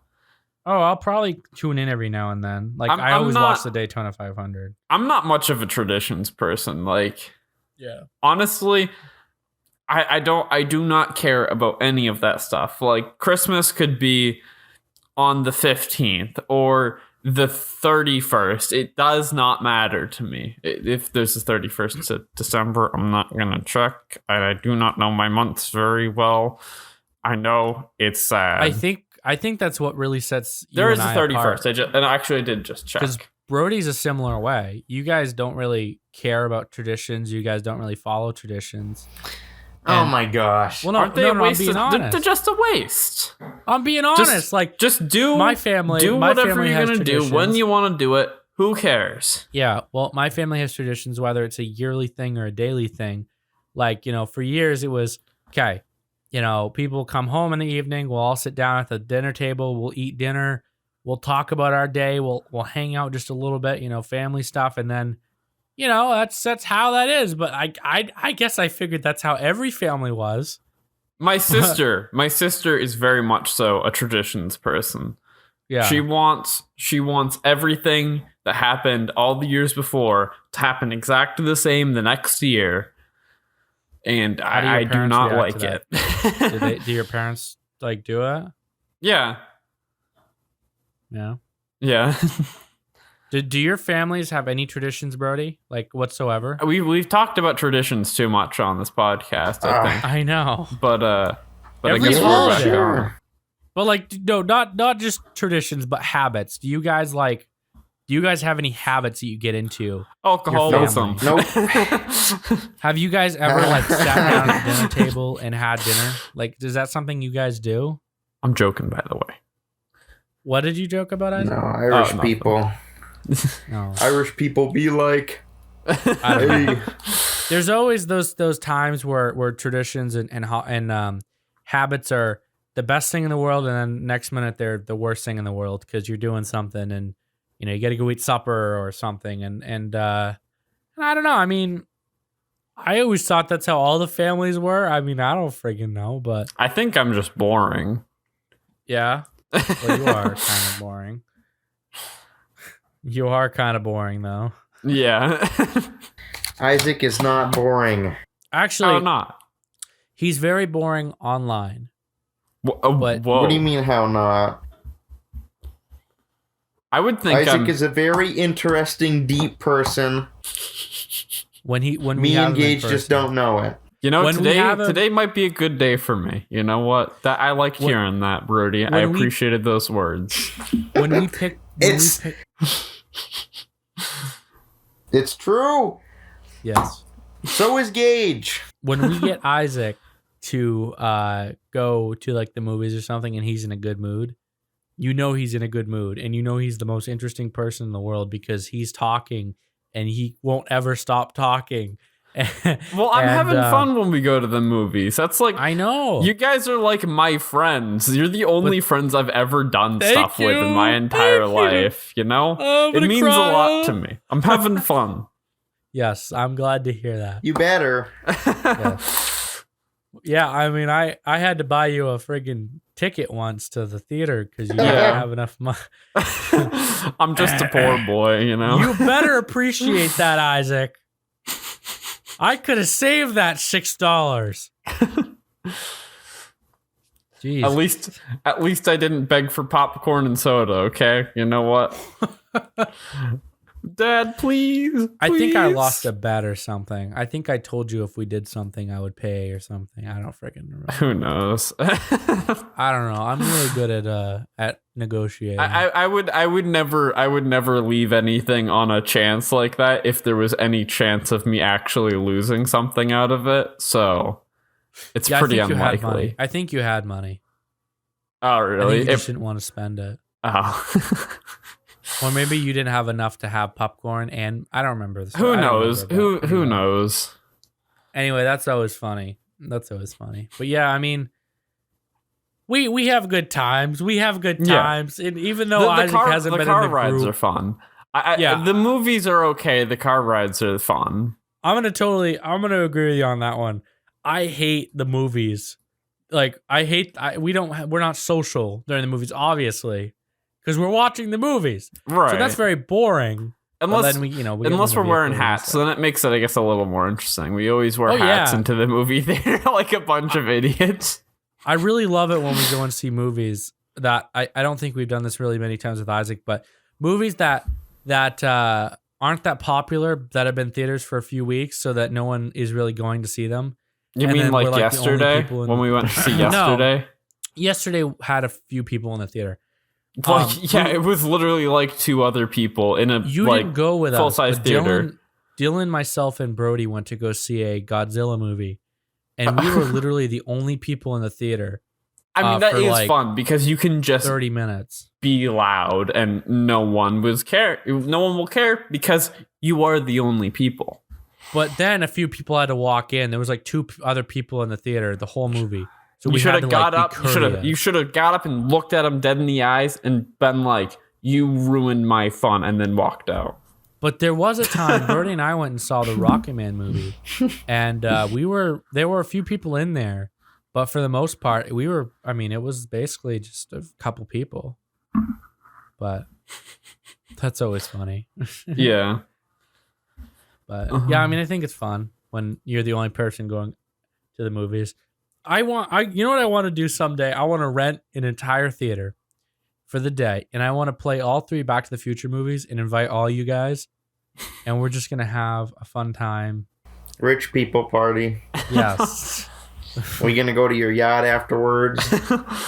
Oh, I'll probably tune in every now and then. I always watch the Daytona 500. I'm not much of a traditions person. Yeah. Honestly, I do not care about any of that stuff. Christmas could be on the 15th or the 31st. It does not matter to me. If there's the 31st of December, I'm not going to check. I do not know my months very well. I know it's sad. I think that's what really sets you there is and the I 31st. apart. I did just check. Because Brody's a similar way. You guys don't really care about traditions. You guys don't really follow traditions. Oh my gosh. Well, aren't they a waste? They're just a waste. I'm being honest. Just do my family. Do my whatever family you're gonna do when you want to do it. Who cares? Yeah. Well, my family has traditions, whether it's a yearly thing or a daily thing. For years it was okay. People come home in the evening. We'll all sit down at the dinner table. We'll eat dinner. We'll talk about our day. We'll hang out just a little bit. Family stuff, and then. That's how that is. But I guess I figured that's how every family was. My sister is very much so a traditions person. Yeah. She wants everything that happened all the years before to happen exactly the same the next year. And I do not like it. Do your parents do it? Yeah. Yeah. Yeah. Do your families have any traditions, Brody? Whatsoever? We've talked about traditions too much on this podcast, I think. I know. But I every guess we're back on. But no, not just traditions, but habits. Do you guys have any habits that you get into? Alcoholism. Nope. Have you guys ever sat down at the dinner table and had dinner? Is that something you guys do? I'm joking, by the way. What did you joke about, Isaac? No, Irish people. No. Irish people be like, I don't know. There's always those times where traditions and habits are the best thing in the world, and then next minute they're the worst thing in the world because you're doing something and you got to go eat supper or something, and I don't know. I mean, I always thought that's how all the families were. I mean, I don't freaking know, but I think I'm just boring. yeah, well, you are kind of boring. You are kind of boring, though. Yeah. Isaac is not boring. Actually, How not? he's very boring online. But, But- whoa. What do you mean, how not? I would think Isaac is a very interesting, deep person. When we Me have and him in Gage just person. don't know it. You know, When we have a- today might be a good day for me. You know what? That I like hearing that, Brody. I when we- appreciated those words. When we pick, It's true. yes. So is Gage. When we get Isaac to go to like the movies or something, and he's in a good mood, he's in a good mood, and he's the most interesting person in the world because he's talking and he won't ever stop talking. Well, I'm having fun when we go to the movies. That's like I know. you guys are like my friends. You're the only friends I've ever done stuff with in my entire life. You know, Oh, I'm it gonna means cry. a lot to me. I'm having fun. Yes, I'm glad to hear that. You better. Yes. Yeah, I mean, I had to buy you a friggin' ticket once to the theater because you didn't have enough money. I'm just a poor boy, you know. You better appreciate that, Isaac. I could have saved that $6. Jeez. At least I didn't beg for popcorn and soda, okay? You know what? Dad, please. I think I please. lost a bet or something. I think I told you if we did something, I would pay or something. I don't freaking remember. Who knows? I don't know. I'm really good at negotiating. I would never leave anything on a chance like that if there was any chance of me actually losing something out of it. So it's pretty I think you had unlikely. money. I think you had money. Oh, I really? think you just didn't want to spend it. Oh. Or maybe you didn't have enough to have popcorn, and I don't remember this. Who knows? Who knows? Anyway, that's always funny. But yeah, I mean, we have good times. We have good times, and even though Isaac hasn't been in the rides group, are fun. Yeah. The movies are okay. The car rides are fun. I'm gonna agree with you on that one. I hate the movies. Like we're not social during the movies, obviously, because we're watching the movies. Right. So that's very boring. Unless then unless we're wearing hats, so then it makes it, I guess, a little more interesting. We always wear hats into the movie theater like a bunch of idiots. I really love it when we go and see movies that I don't think we've done this really many times with Isaac, but movies that aren't that popular, that have been in theaters for a few weeks, so that no one is really going to see them. You mean like yesterday when we went to see yesterday? No, yesterday had a few people in the theater. It was literally like two other people in a didn't go with full-size us, theater. Dylan, myself, and Brody went to go see a Godzilla movie, and we were literally the only people in the theater. I mean, that for is like fun because you can just 30 minutes be loud and no one will care because you are the only people. But then a few people had to walk in. There was like two other people in the theater the whole movie. So You should have got up. courteous. You should have got up and looked at him dead in the eyes and been like, "You ruined my fun," and then walked out. But there was a time Bertie and I went and saw the Rocket Man movie, and there were a few people in there, but for the most part, it was basically just a couple people. But that's always funny. Yeah. But yeah, I mean, I think it's fun when you're the only person going to the movies. You know what I want to do someday? I want to rent an entire theater for the day, and I want to play all 3 Back to the Future movies and invite all you guys, and we're just gonna have a fun time. Rich people party. Yes. We gonna go to your yacht afterwards?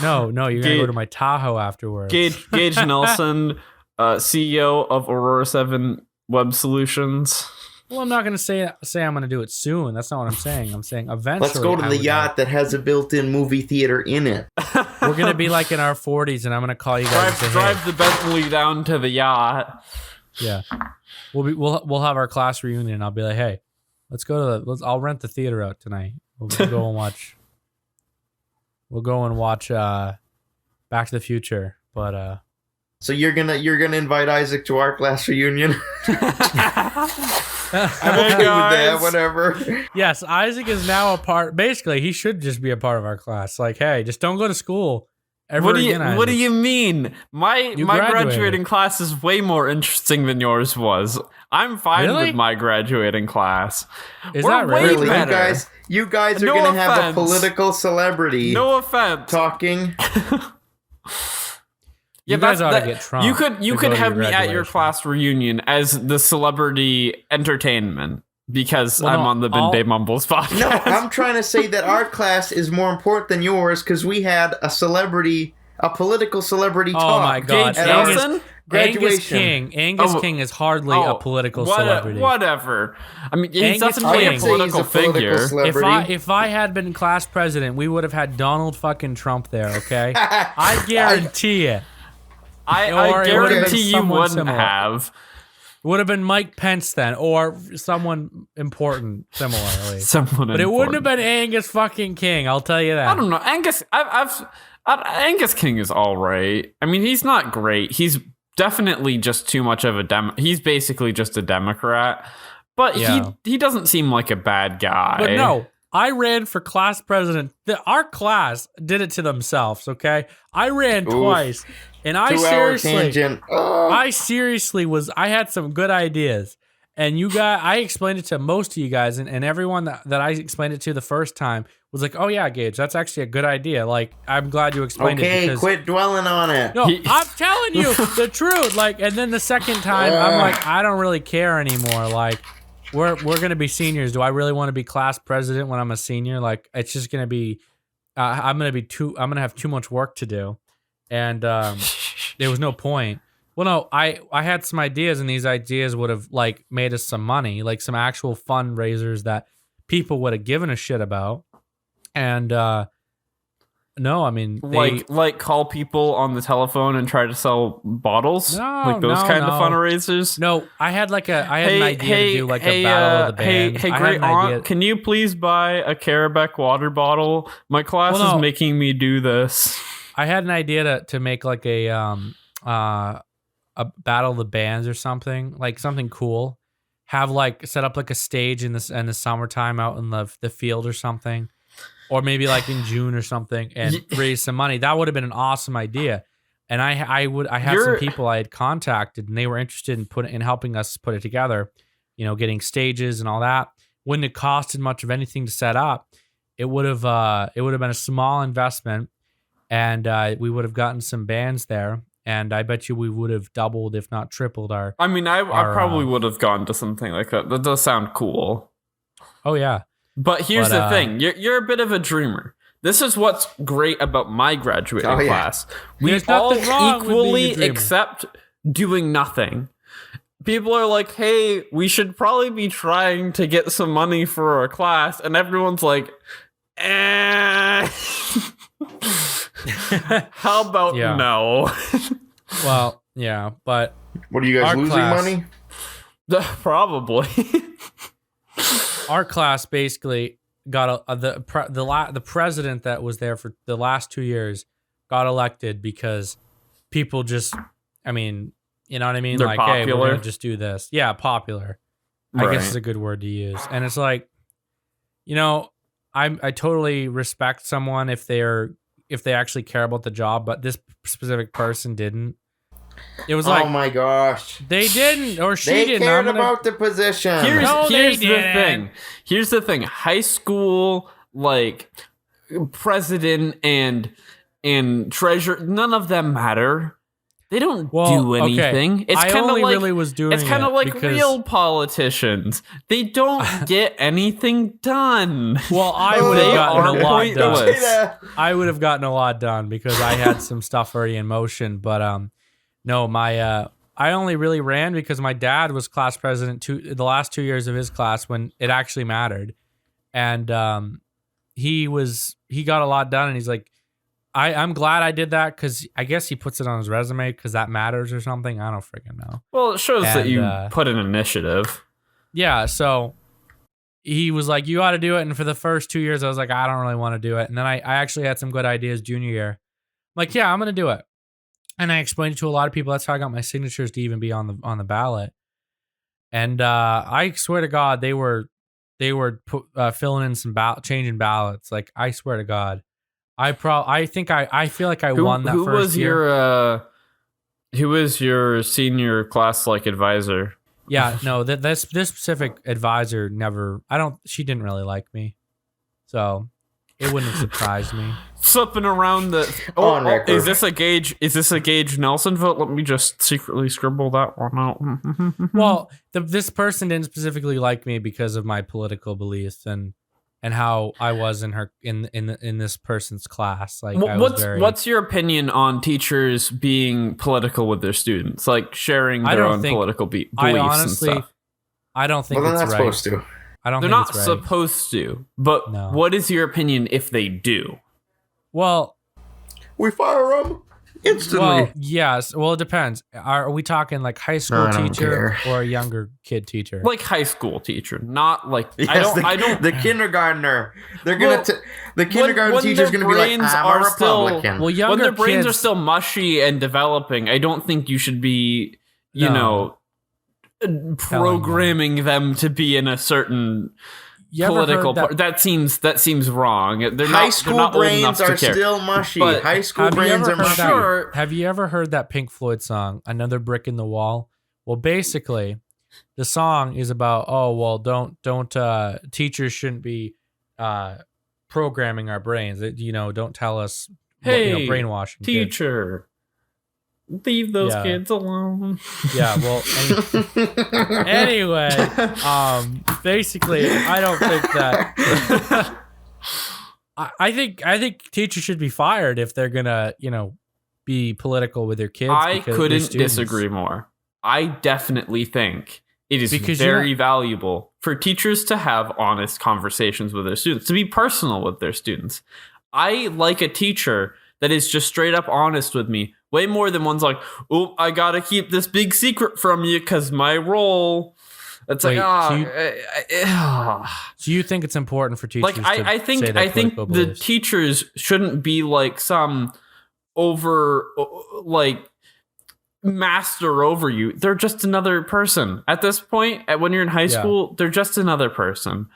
No, you're gonna go to my Tahoe afterwards. Gage Nelson, CEO of Aurora 7 Web Solutions. Well, I'm not gonna say I'm gonna do it soon. That's not what I'm saying. I'm saying eventually. Let's go to the yacht that has a built-in movie theater in it. We're gonna be like in our 40s, and I'm gonna call you guys. and say, Drive the Bentley down to the yacht. Yeah, we'll have our class reunion. And I'll be like, hey, Let's go to I'll rent the theater out tonight. We'll go and watch. We'll go and watch Back to the Future. But So you're gonna invite Isaac to our class reunion? I'm okay with that. Whatever. yes, Isaac is now a part. Basically, he should just be a part of our class. Like, hey, just don't go to school. What do you mean? My graduated. graduating class is way more interesting than yours was. I'm fine Really? with my graduating class. Is We're that way really? Really, better. you guys are No gonna have a offense. political celebrity No offense. talking. You guys ought to get Trump. You to could go to have your me at your graduation. class reunion as the celebrity entertainment because Well, I'm no, on the Midday Mumbles podcast. No, I'm trying to say that our class is more important than yours because we had a political celebrity Oh talk. my God! Gage at our Nelson? graduation. Angus Oh, King is hardly a political celebrity. Whatever. I mean, he's Angus definitely King. a I'd say he's political a political figure. celebrity. If I had been class president, we would have had Donald fucking Trump there. Okay, I guarantee it. I Or it would've been guarantee you someone wouldn't similar. have. Would have been Mike Pence then, or someone important similarly. Someone But it wouldn't have important. been Angus fucking King. I'll tell you that. I don't know. Angus King is all right. I mean, he's not great. He's definitely just too much of a He's basically just a Democrat. But Yeah. he doesn't seem like a bad guy. But no, I ran for class president. Our class did it to themselves, okay? I ran twice, and I 2-hour seriously, tangent. Oh. I had some good ideas. And I explained it to most of you guys, and everyone that I explained it to the first time was like, oh yeah, Gage, that's actually a good idea. Like, I'm glad you explained it. Okay, Because, quit dwelling on it. no, I'm telling you the truth. Like, and then the second time, I'm like, I don't really care anymore. Like, we're gonna be seniors. Do I really want to be class president when I'm a senior? Like, it's just gonna be, I'm gonna have too much work to do, and there was no point. Well, no, I had some ideas, and these ideas would have like made us some money, like some actual fundraisers that people would have given a shit about, and no, I mean, like call people on the telephone and try to sell bottles, No, like those no, kind of no. fundraisers. no, I had an idea to do like a battle of the bands. Hey, I had great an idea- aunt, can you please buy a Carabec water bottle? My class Well, no. is making me do this. I had an idea to make like a battle of the bands or something, like something cool. Have like set up like a stage in the summertime out in the field or something, or maybe like in June or something, and raise some money. That would have been an awesome idea. And I had some people I had contacted, and they were interested in helping us put it together. You know, getting stages and all that. Wouldn't have costed much of anything to set up. It would have been a small investment, and we would have gotten some bands there. And I bet you we would have doubled, if not tripled, our. I mean, I probably would have gone to something like that. That does sound cool. Oh yeah. But here's the thing: you're a bit of a dreamer. This is what's great about my graduating Oh, yeah. class. We There's all nothing wrong with being a equally dreamer. accept doing nothing. People are like, "Hey, we should probably be trying to get some money for our class," and everyone's like, "Eh." How about Yeah. no? Well, yeah, but What are you guys Our losing class- money? Probably. our class basically got the president that was there for the last 2 years got elected because people just, I mean, you know what I mean? They're like, hey, we're popular. gonna just do this. Yeah, popular. I Right. guess is a good word to use. And it's like, you know, I totally respect someone if they actually care about the job, but this specific person didn't. It was like Oh my gosh. they didn't, or she They didn't. cared I'm gonna- about the position. No, they Here's the didn't. thing. Here's the thing. High school, like president and treasurer, none of them matter. They don't do okay. anything. It's I kind of only like really was doing it's kind of it like because- real politicians. They don't get anything done. Well, I Oh, would They have gotten are a lot pointless. done. I would have gotten a lot done because I had some stuff already in motion. But no, I only really ran because my dad was class president the last 2 years of his class when it actually mattered, and he got a lot done, and he's like, I'm glad I did that because I guess he puts it on his resume because that matters or something. I don't freaking know. Well, it shows that And, you put an initiative. Yeah, so he was like, you ought to do it. And for the first 2 years, I was like, I don't really want to do it. And then I actually had some good ideas junior year. I'm like, yeah, I'm going to do it. And I explained it to a lot of people. That's how I got my signatures to even be on the ballot. And I swear to God, they were filling in some changing ballots. Like, I swear to God, I feel like I won that first year. Who was your senior class advisor? Yeah, no, this specific advisor she didn't really like me. So it wouldn't have surprised me. Slipping around is this a Gage Nelson vote? Let me just secretly scribble that one out. Well, this person didn't specifically like me because of my political beliefs and how I was in this person's class. Like, what's your opinion on teachers being political with their students, like sharing their own political beliefs and stuff? I don't think they're it's not right. supposed to. I don't. They're think not it's right. supposed to. But No. What is your opinion if they do? Well, we fire them instantly. well, yes. Well, it depends. Are we talking like high school I don't teacher care. or a younger kid teacher? Like high school teacher, not like Yes, I don't. The kindergartner. They're gonna. The kindergarten teacher's gonna be like, I'm a Republican. Well, younger when their brains kids are still mushy and developing, I don't think you should be, programming them to be in a certain political part. That seems wrong. High school brains are still mushy. But high school brains are mushy. Have you ever heard that Pink Floyd song, Another Brick in the Wall? Well, basically, the song is about, don't teachers shouldn't be programming our brains. Don't tell us, brainwashing teacher. Leave those kids alone. Yeah, well, anyway, basically, I don't think that. I think teachers should be fired if they're gonna, be political with their kids. I couldn't disagree more. I definitely think it is very valuable for teachers to have honest conversations with their students, to be personal with their students. I like a teacher that is just straight up honest with me, way more than one's like, oh, I gotta keep this big secret from you because my role. It's Wait, so you think it's important for teachers? I think the beliefs? teachers shouldn't be like some master over you. They're just another person at this point. When you're in high school, they're just another person,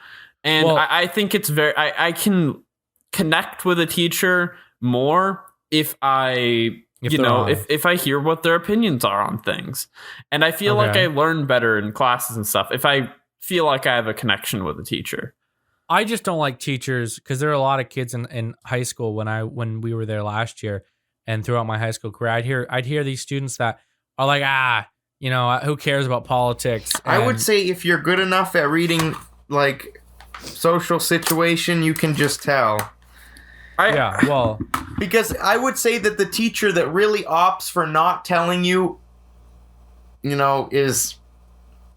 and I think it's I can connect with a teacher more if I hear what their opinions are on things. And I feel like I learn better in classes and stuff if I feel like I have a connection with a teacher. I just don't like teachers because there are a lot of kids in high school when we were there last year and throughout my high school career, I'd hear these students that are like, who cares about politics? I would say if you're good enough at reading like social situation, you can just tell. Because I would say that the teacher that really opts for not telling you, is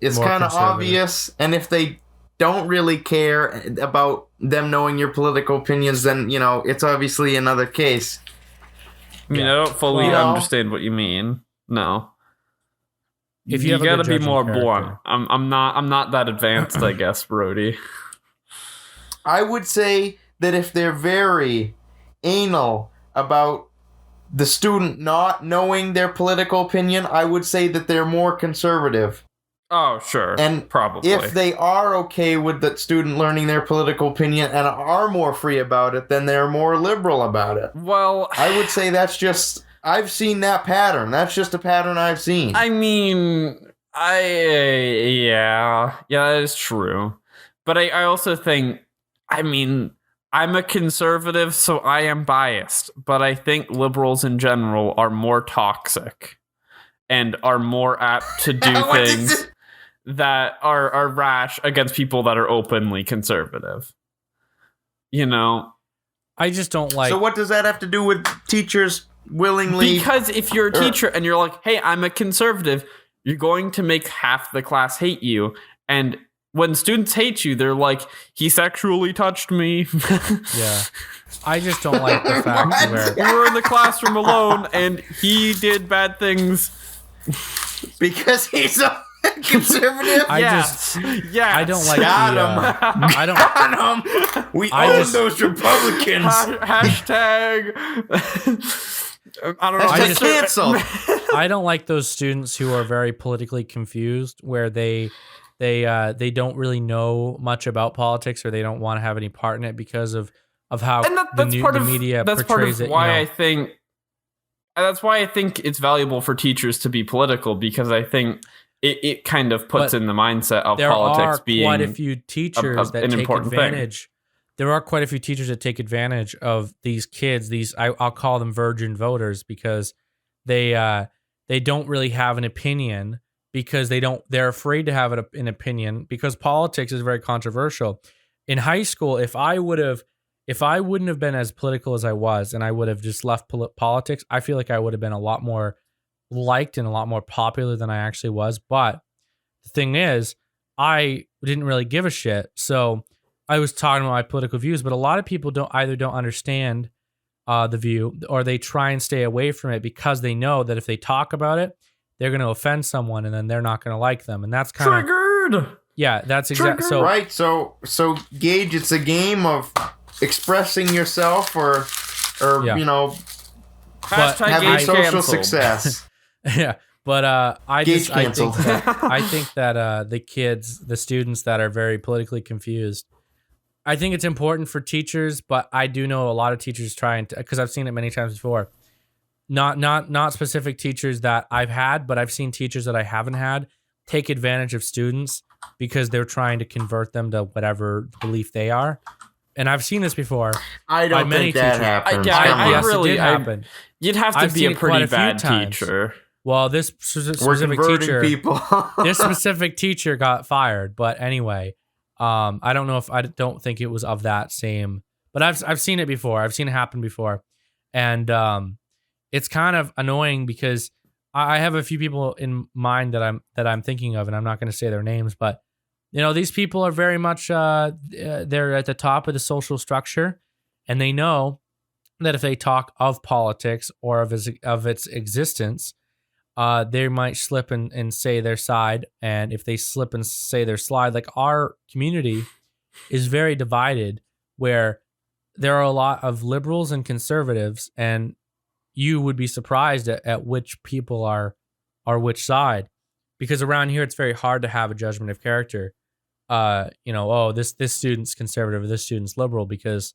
kind of obvious. And if they don't really care about them knowing your political opinions, then, it's obviously another case. I mean, I don't fully understand what you mean. No. If you gotta be more blunt. I'm not that advanced, I guess, Brody. I would say that if they're very anal about the student not knowing their political opinion, I would say that they're more conservative. Oh, sure. And probably. If they are okay with the student learning their political opinion and are more free about it, then they're more liberal about it. Well, I would say I've seen that pattern. That's just a pattern I've seen. I mean, yeah, that is true. But I also think, I'm a conservative, so I am biased, but I think liberals in general are more toxic and are more apt to do things that are rash against people that are openly conservative. I just don't like... So what does that have to do with teachers willingly... Because if you're a teacher and you're like, hey, I'm a conservative, you're going to make half the class hate you, and when students hate you, they're like, he sexually touched me. Yeah. I just don't like the fact where... We were in the classroom alone, and he did bad things. Because he's a... Conservative? Yes. I don't like Got the, I don't. Got 'em. We I own just- those Republicans. Hashtag. I don't know. Hashtag canceled. I don't like those students who are very politically confused, where they don't really know much about politics, or they don't want to have any part in it because of how And that's the part of media that's part portrays of it. why you know. I think. That's why I think it's valuable for teachers to be political, because I think it kind of puts But in the mindset of there politics are being quite a few teachers that an take important thing. advantage. There are quite a few teachers that take advantage of these kids. I'll call them virgin voters, because they don't really have an opinion, because they're afraid to have an opinion, because politics is very controversial. In high school, if I wouldn't have been as political as I was, and I would have just left politics, I feel like I would have been a lot more liked and a lot more popular than I actually was. But the thing is, I didn't really give a shit. So I was talking about my political views, but a lot of people don't understand the view, or they try and stay away from it because they know that if they talk about it, they're going to offend someone, and then they're not going to like them. And that's kind of Triggered. yeah, that's exactly so. Right. So Gage, it's a game of expressing yourself, or Yeah. Hashtag having Gage social canceled. success. Yeah, but I Gage think canceled. that the students that are very politically confused, I think it's important for teachers, but I do know a lot of teachers trying to, because I've seen it many times before. Not specific teachers that I've had, but I've seen teachers that I haven't had take advantage of students because they're trying to convert them to whatever belief they are. And I've seen this before. I don't many think that teachers. happens. I Come on. Yes, really- it did happen. You'd have to I've be seen a it quite pretty a few bad times. teacher. Well, this We're specific converting teacher, people. this specific teacher got fired. But anyway, I don't think it was of that same. But I've seen it before. I've seen it happen before, and it's kind of annoying because I have a few people in mind that I'm thinking of, and I'm not going to say their names, but these people are very much they're at the top of the social structure, and they know that if they talk of politics or of its existence, they might slip and say their side. And if they slip and say their slide, like our community is very divided, where there are a lot of liberals and conservatives, and you would be surprised at which people are which side, because around here it's very hard to have a judgment of character. This student's conservative or this student's liberal, because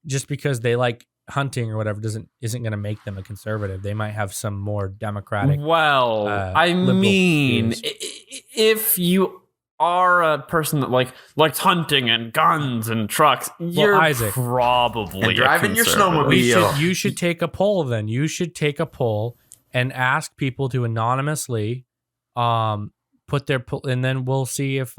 just because they like hunting or whatever isn't going to make them a conservative. They might have some more democratic. Well, I liberal mean, views. if you are a person that likes hunting and guns and trucks, you're Isaac. probably And driving a your conservative. snowmobile. You should take a poll then. You should take a poll and ask people to anonymously put their and then we'll see if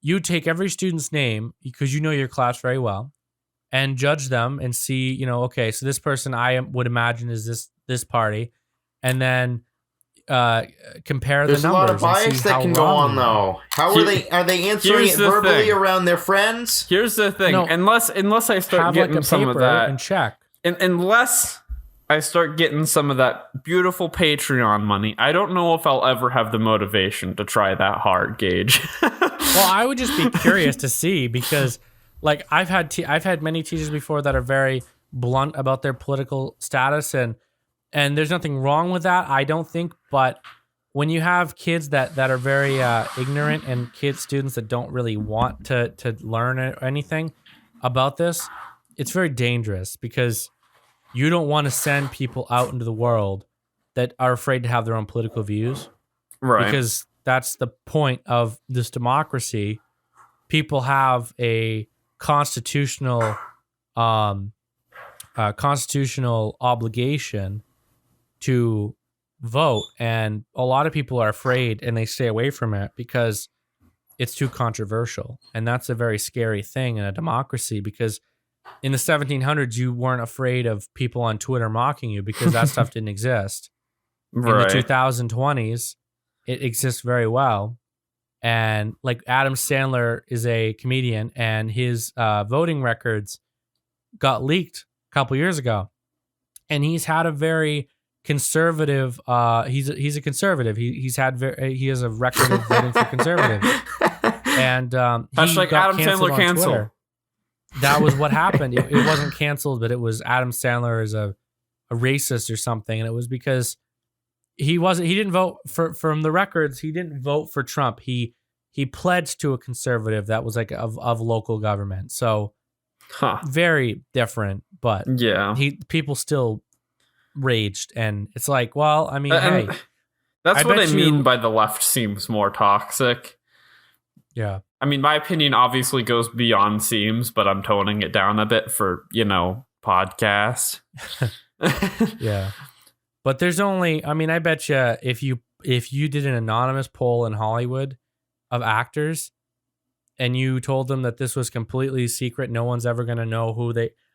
you take every student's name, because you know your class very well, and judge them and see, okay, so this person I would imagine is this party, and then compare There's the a numbers. lot of bias and see that how can go wrong on you are. though. How are they answering Here's it the verbally thing. around their friends? Here's the thing. No. Unless I start Have getting like a some of paper that, and check. unless I start getting some of that beautiful Patreon money, I don't know if I'll ever have the motivation to try that hard, Gage. Well, I would just be curious to see, because like I've had many teachers before that are very blunt about their political status, and there's nothing wrong with that, I don't think. But when you have kids that are very ignorant, and students that don't really want to learn anything about this, it's very dangerous, because you don't want to send people out into the world that are afraid to have their own political views. Right. Because that's the point of this democracy. People have a constitutional obligation to vote, and a lot of people are afraid and they stay away from it because it's too controversial. And that's a very scary thing in a democracy, because in the 1700s you weren't afraid of people on Twitter mocking you, because that stuff didn't exist. Right. In the 2020s, it exists very well. And like Adam Sandler is a comedian, and his voting records got leaked a couple years ago. And he's had a very conservative. He's a conservative. He has a record of voting for conservatives. And he Hashtag got Adam canceled Sandler on cancel. Twitter. That was what happened. It wasn't canceled, but it was Adam Sandler is a racist or something, and it was because he didn't vote from the records. He didn't vote for Trump. He pledged to a conservative that was like of local government. So very different, but yeah, people still raged, and it's like, well, I mean, hey, that's what I mean by the left seems more toxic. Yeah. I mean, my opinion obviously goes beyond seems, but I'm toning it down a bit for, podcast. Yeah. But there's only, I mean, I bet you if you did an anonymous poll in Hollywood of actors and you told them that this was completely secret, no one's ever going to know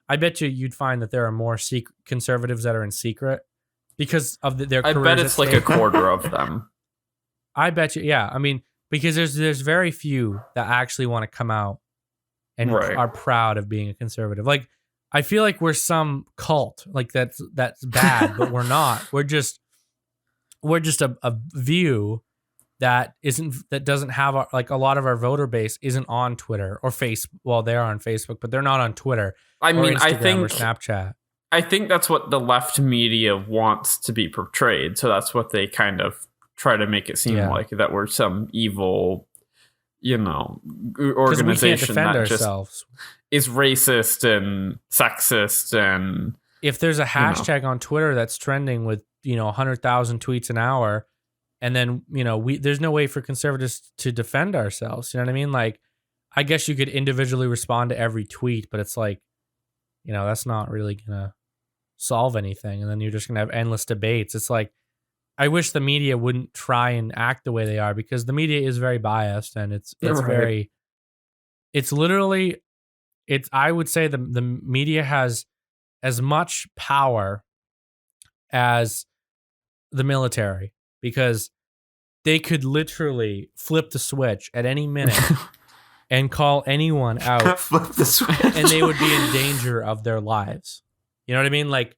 I bet you'd find that there are more conservatives that are in secret because of their careers. I bet it's like a quarter of them. I bet you, yeah. I mean, because there's very few that actually want to come out and are proud of being a conservative. Like, I feel like we're some cult, like that's bad, but we're not. We're just a view that doesn't have a lot of our voter base isn't on Twitter or Facebook. Well, they are on Facebook, but they're not on Twitter. I mean, Instagram I think or Snapchat. I think that's what the left media wants to be portrayed. So that's what they kind of try to make it seem like, that we're some evil, organization we can't defend that ourselves. Just is racist and sexist. And if there's a hashtag on Twitter that's trending with 100,000 tweets an hour, and then there's no way for conservatives to defend ourselves. You know what I mean? Like, I guess you could individually respond to every tweet, but it's like, that's not really gonna solve anything. And then you're just gonna have endless debates. It's like, I wish the media wouldn't try and act the way they are, because the media is very biased, and it's right. I would say the media has as much power as the military, because they could literally flip the switch at any minute and call anyone out. Flip the switch. And they would be in danger of their lives. You know what I mean? Like,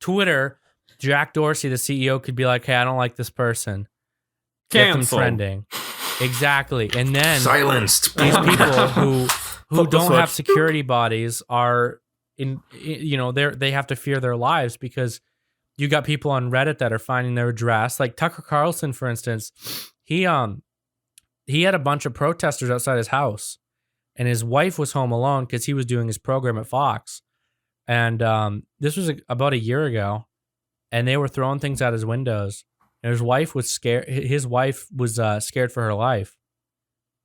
Twitter, Jack Dorsey, the CEO, could be like, hey, I don't like this person. Get them trending. Exactly. And then silenced. These people who don't have security bodies are they have to fear their lives, because you got people on Reddit that are finding their address. Like Tucker Carlson, for instance, he had a bunch of protesters outside his house, and his wife was home alone because he was doing his program at Fox. And this was about a year ago, and they were throwing things out his windows. And his wife was scared. His wife was scared for her life,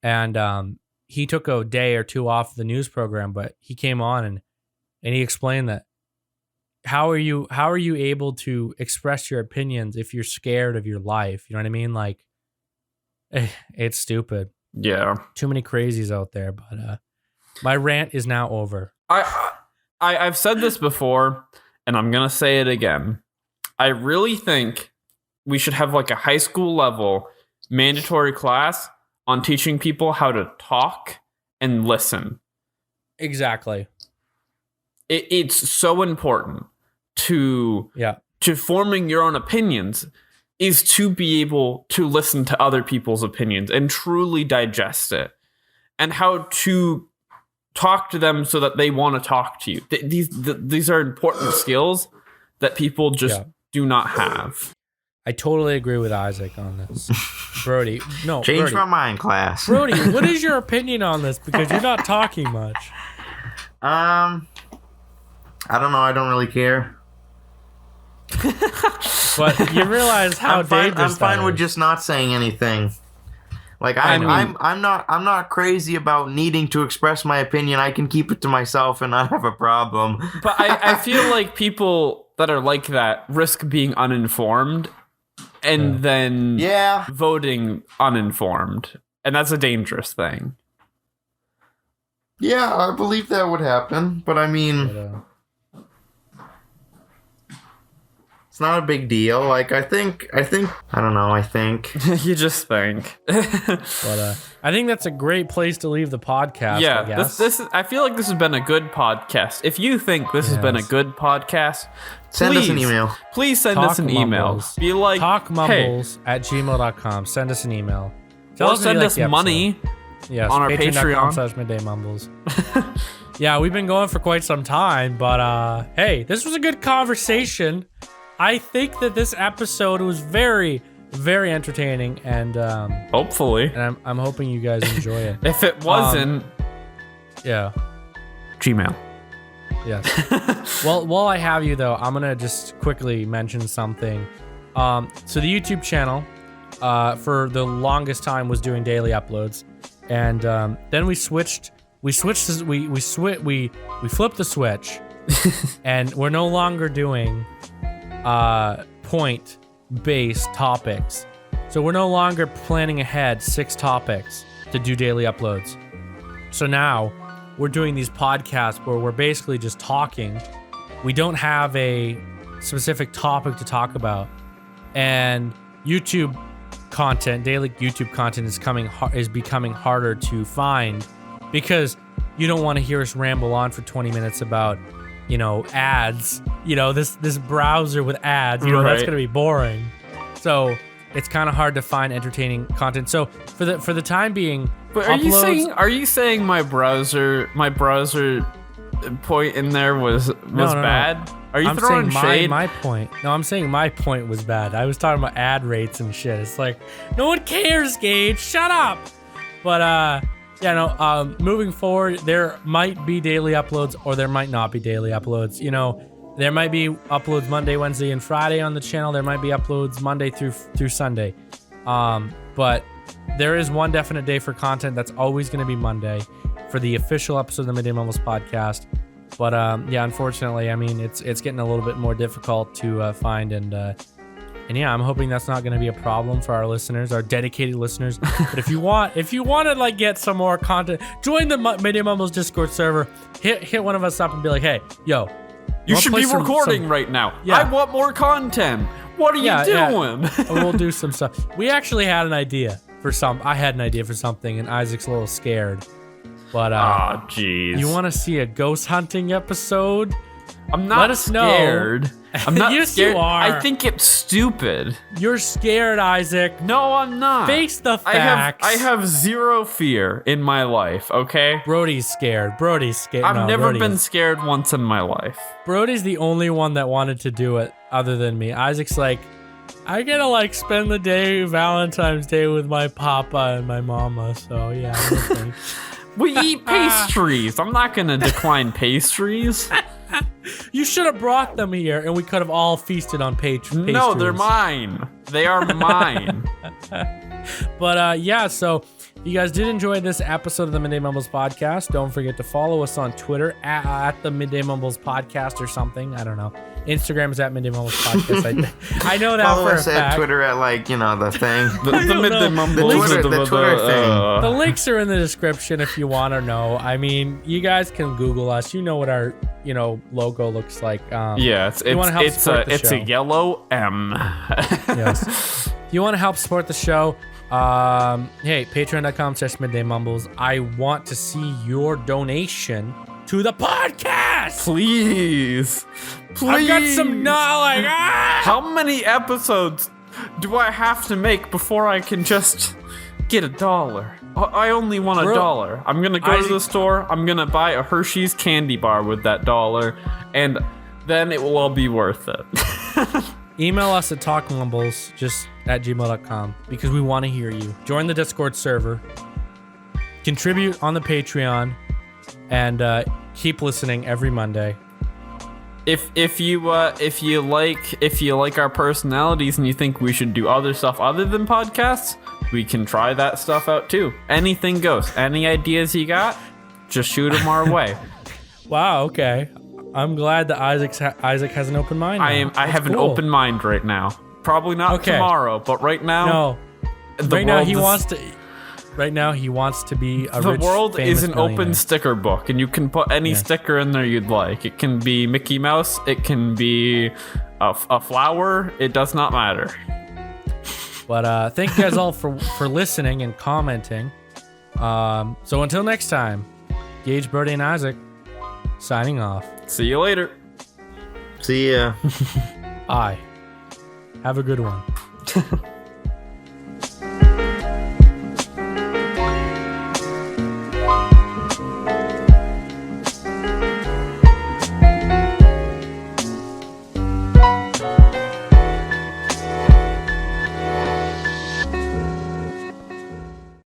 and he took a day or two off the news program. But he came on and he explained that how are you able to express your opinions if you're scared of your life? You know what I mean? Like, it's stupid. Yeah, too many crazies out there. But my rant is now over. I've said this before, and I'm gonna say it again. I really think we should have like a high school level mandatory class on teaching people how to talk and listen. Exactly. It's so important to forming your own opinions, is to be able to listen to other people's opinions and truly digest it, and how to talk to them so that they want to talk to you. These are important skills that people just do not have. I totally agree with Isaac on this. Brody, no. Change my mind, class. Brody, what is your opinion on this? Because you're not talking much. I don't know. I don't really care. But you realize how dangerous I'm fine that with is. just not saying anything. Like I'm not crazy about needing to express my opinion. I can keep it to myself and not have a problem. But I feel like people that are like that risk being uninformed and then voting uninformed. And that's a dangerous thing. Yeah, I believe that would happen. But I mean, it's not a big deal. Like, I think, I don't know, I think. You just think. But I think that's a great place to leave the podcast, yeah, I guess. I feel like this has been a good podcast. If you think this has been a good podcast, Send us an email. Please send us an email. Mumbles. Be like, talkmumbles@gmail.com. Send us an email. Or send us money. Yes, on our Patreon.com/Midday Mumbles. Yeah, we've been going for quite some time, but hey, this was a good conversation. I think that this episode was very, very entertaining, and hopefully, and I'm hoping you guys enjoy it. If it wasn't, yeah, Gmail. Yes. Well, while I have you though, I'm gonna just quickly mention something. So the YouTube channel, for the longest time was doing daily uploads, and then we flipped the switch, and we're no longer doing point-based topics. So we're no longer planning ahead 6 topics to do daily uploads. So now we're doing these podcasts where we're basically just talking. We don't have a specific topic to talk about, and YouTube content, daily YouTube content is becoming harder to find because you don't want to hear us ramble on for 20 minutes about, ads. This browser with ads. That's gonna be boring. So it's kind of hard to find entertaining content. So for the time being, but are you saying my browser point in there was bad? No. Are you throwing shade? My point. No, I'm saying my point was bad. I was talking about ad rates and shit. It's like, no one cares, Gage. Shut up. But moving forward, there might be daily uploads or there might not be daily uploads. There might be uploads Monday, Wednesday, and Friday on the channel. There might be uploads Monday through Sunday. But there is one definite day for content that's always going to be Monday for the official episode of the Midday Mumbles podcast. But unfortunately, I mean, it's getting a little bit more difficult to find, and I'm hoping that's not going to be a problem for our listeners, our dedicated listeners. But if you want to get some more content, join the Midday Mumbles Discord server. Hit one of us up and be like, hey, yo, you should be recording right now. Yeah. I want more content. What are you doing? Yeah. We'll do some stuff. We actually had an idea for I had an idea for something, and Isaac's a little scared. But jeez. You want to see a ghost hunting episode? I'm not scared. Know. I'm not yes, scared. You are. I think it's stupid. You're scared, Isaac. No, I'm not. Face the facts. I have zero fear in my life, okay? Brody's scared. I've never been scared once in my life. Brody's the only one that wanted to do it other than me. Isaac's like, I gotta spend the day, Valentine's Day, with my papa and my mama, so yeah. We eat pastries. I'm not gonna decline pastries. You should have brought them here, and we could have all feasted on pastries. No, they're mine. They are mine. But so if you guys did enjoy this episode of the Midday Mumbles podcast, don't forget to follow us on Twitter at the Midday Mumbles podcast or something. I don't know. Instagram is at Midday Mumbles podcast. I know that follow for us a fact. At Twitter at the thing. the Midday Mumbles. The Twitter thing. The links are in the description if you want to know. I mean, you guys can Google us. You know what our logo looks like. It's a yellow M. Yes. If you want to help support the show, hey, patreon.com/middaymumbles. I want to see your donation to the podcast. Please. I've got some knowledge. How many episodes do I have to make before I can just get $1? I only want $1. I'm gonna go to the store. I'm gonna buy a Hershey's candy bar with that $1, and then it will all be worth it. Email us at talkmumbles just at gmail.com because we want to hear you. Join the Discord server, contribute on the Patreon, and keep listening every Monday. If you like our personalities and you think we should do other stuff other than podcasts, we can try that stuff out too. Anything goes. Any ideas you got, just shoot them our way. Wow. Okay. I'm glad that Isaac has an open mind. I have an open mind right now. Probably not tomorrow, but right now. No. Right now he wants to. Right now he wants to be a the rich, world is an millionaire. open sticker book, and you can put any sticker in there you'd like. It can be Mickey Mouse. It can be a flower. It does not matter. But thank you guys all for listening and commenting. So until next time, Gage, Birdie, and Isaac signing off. See you later. See ya. Bye. Have a good one.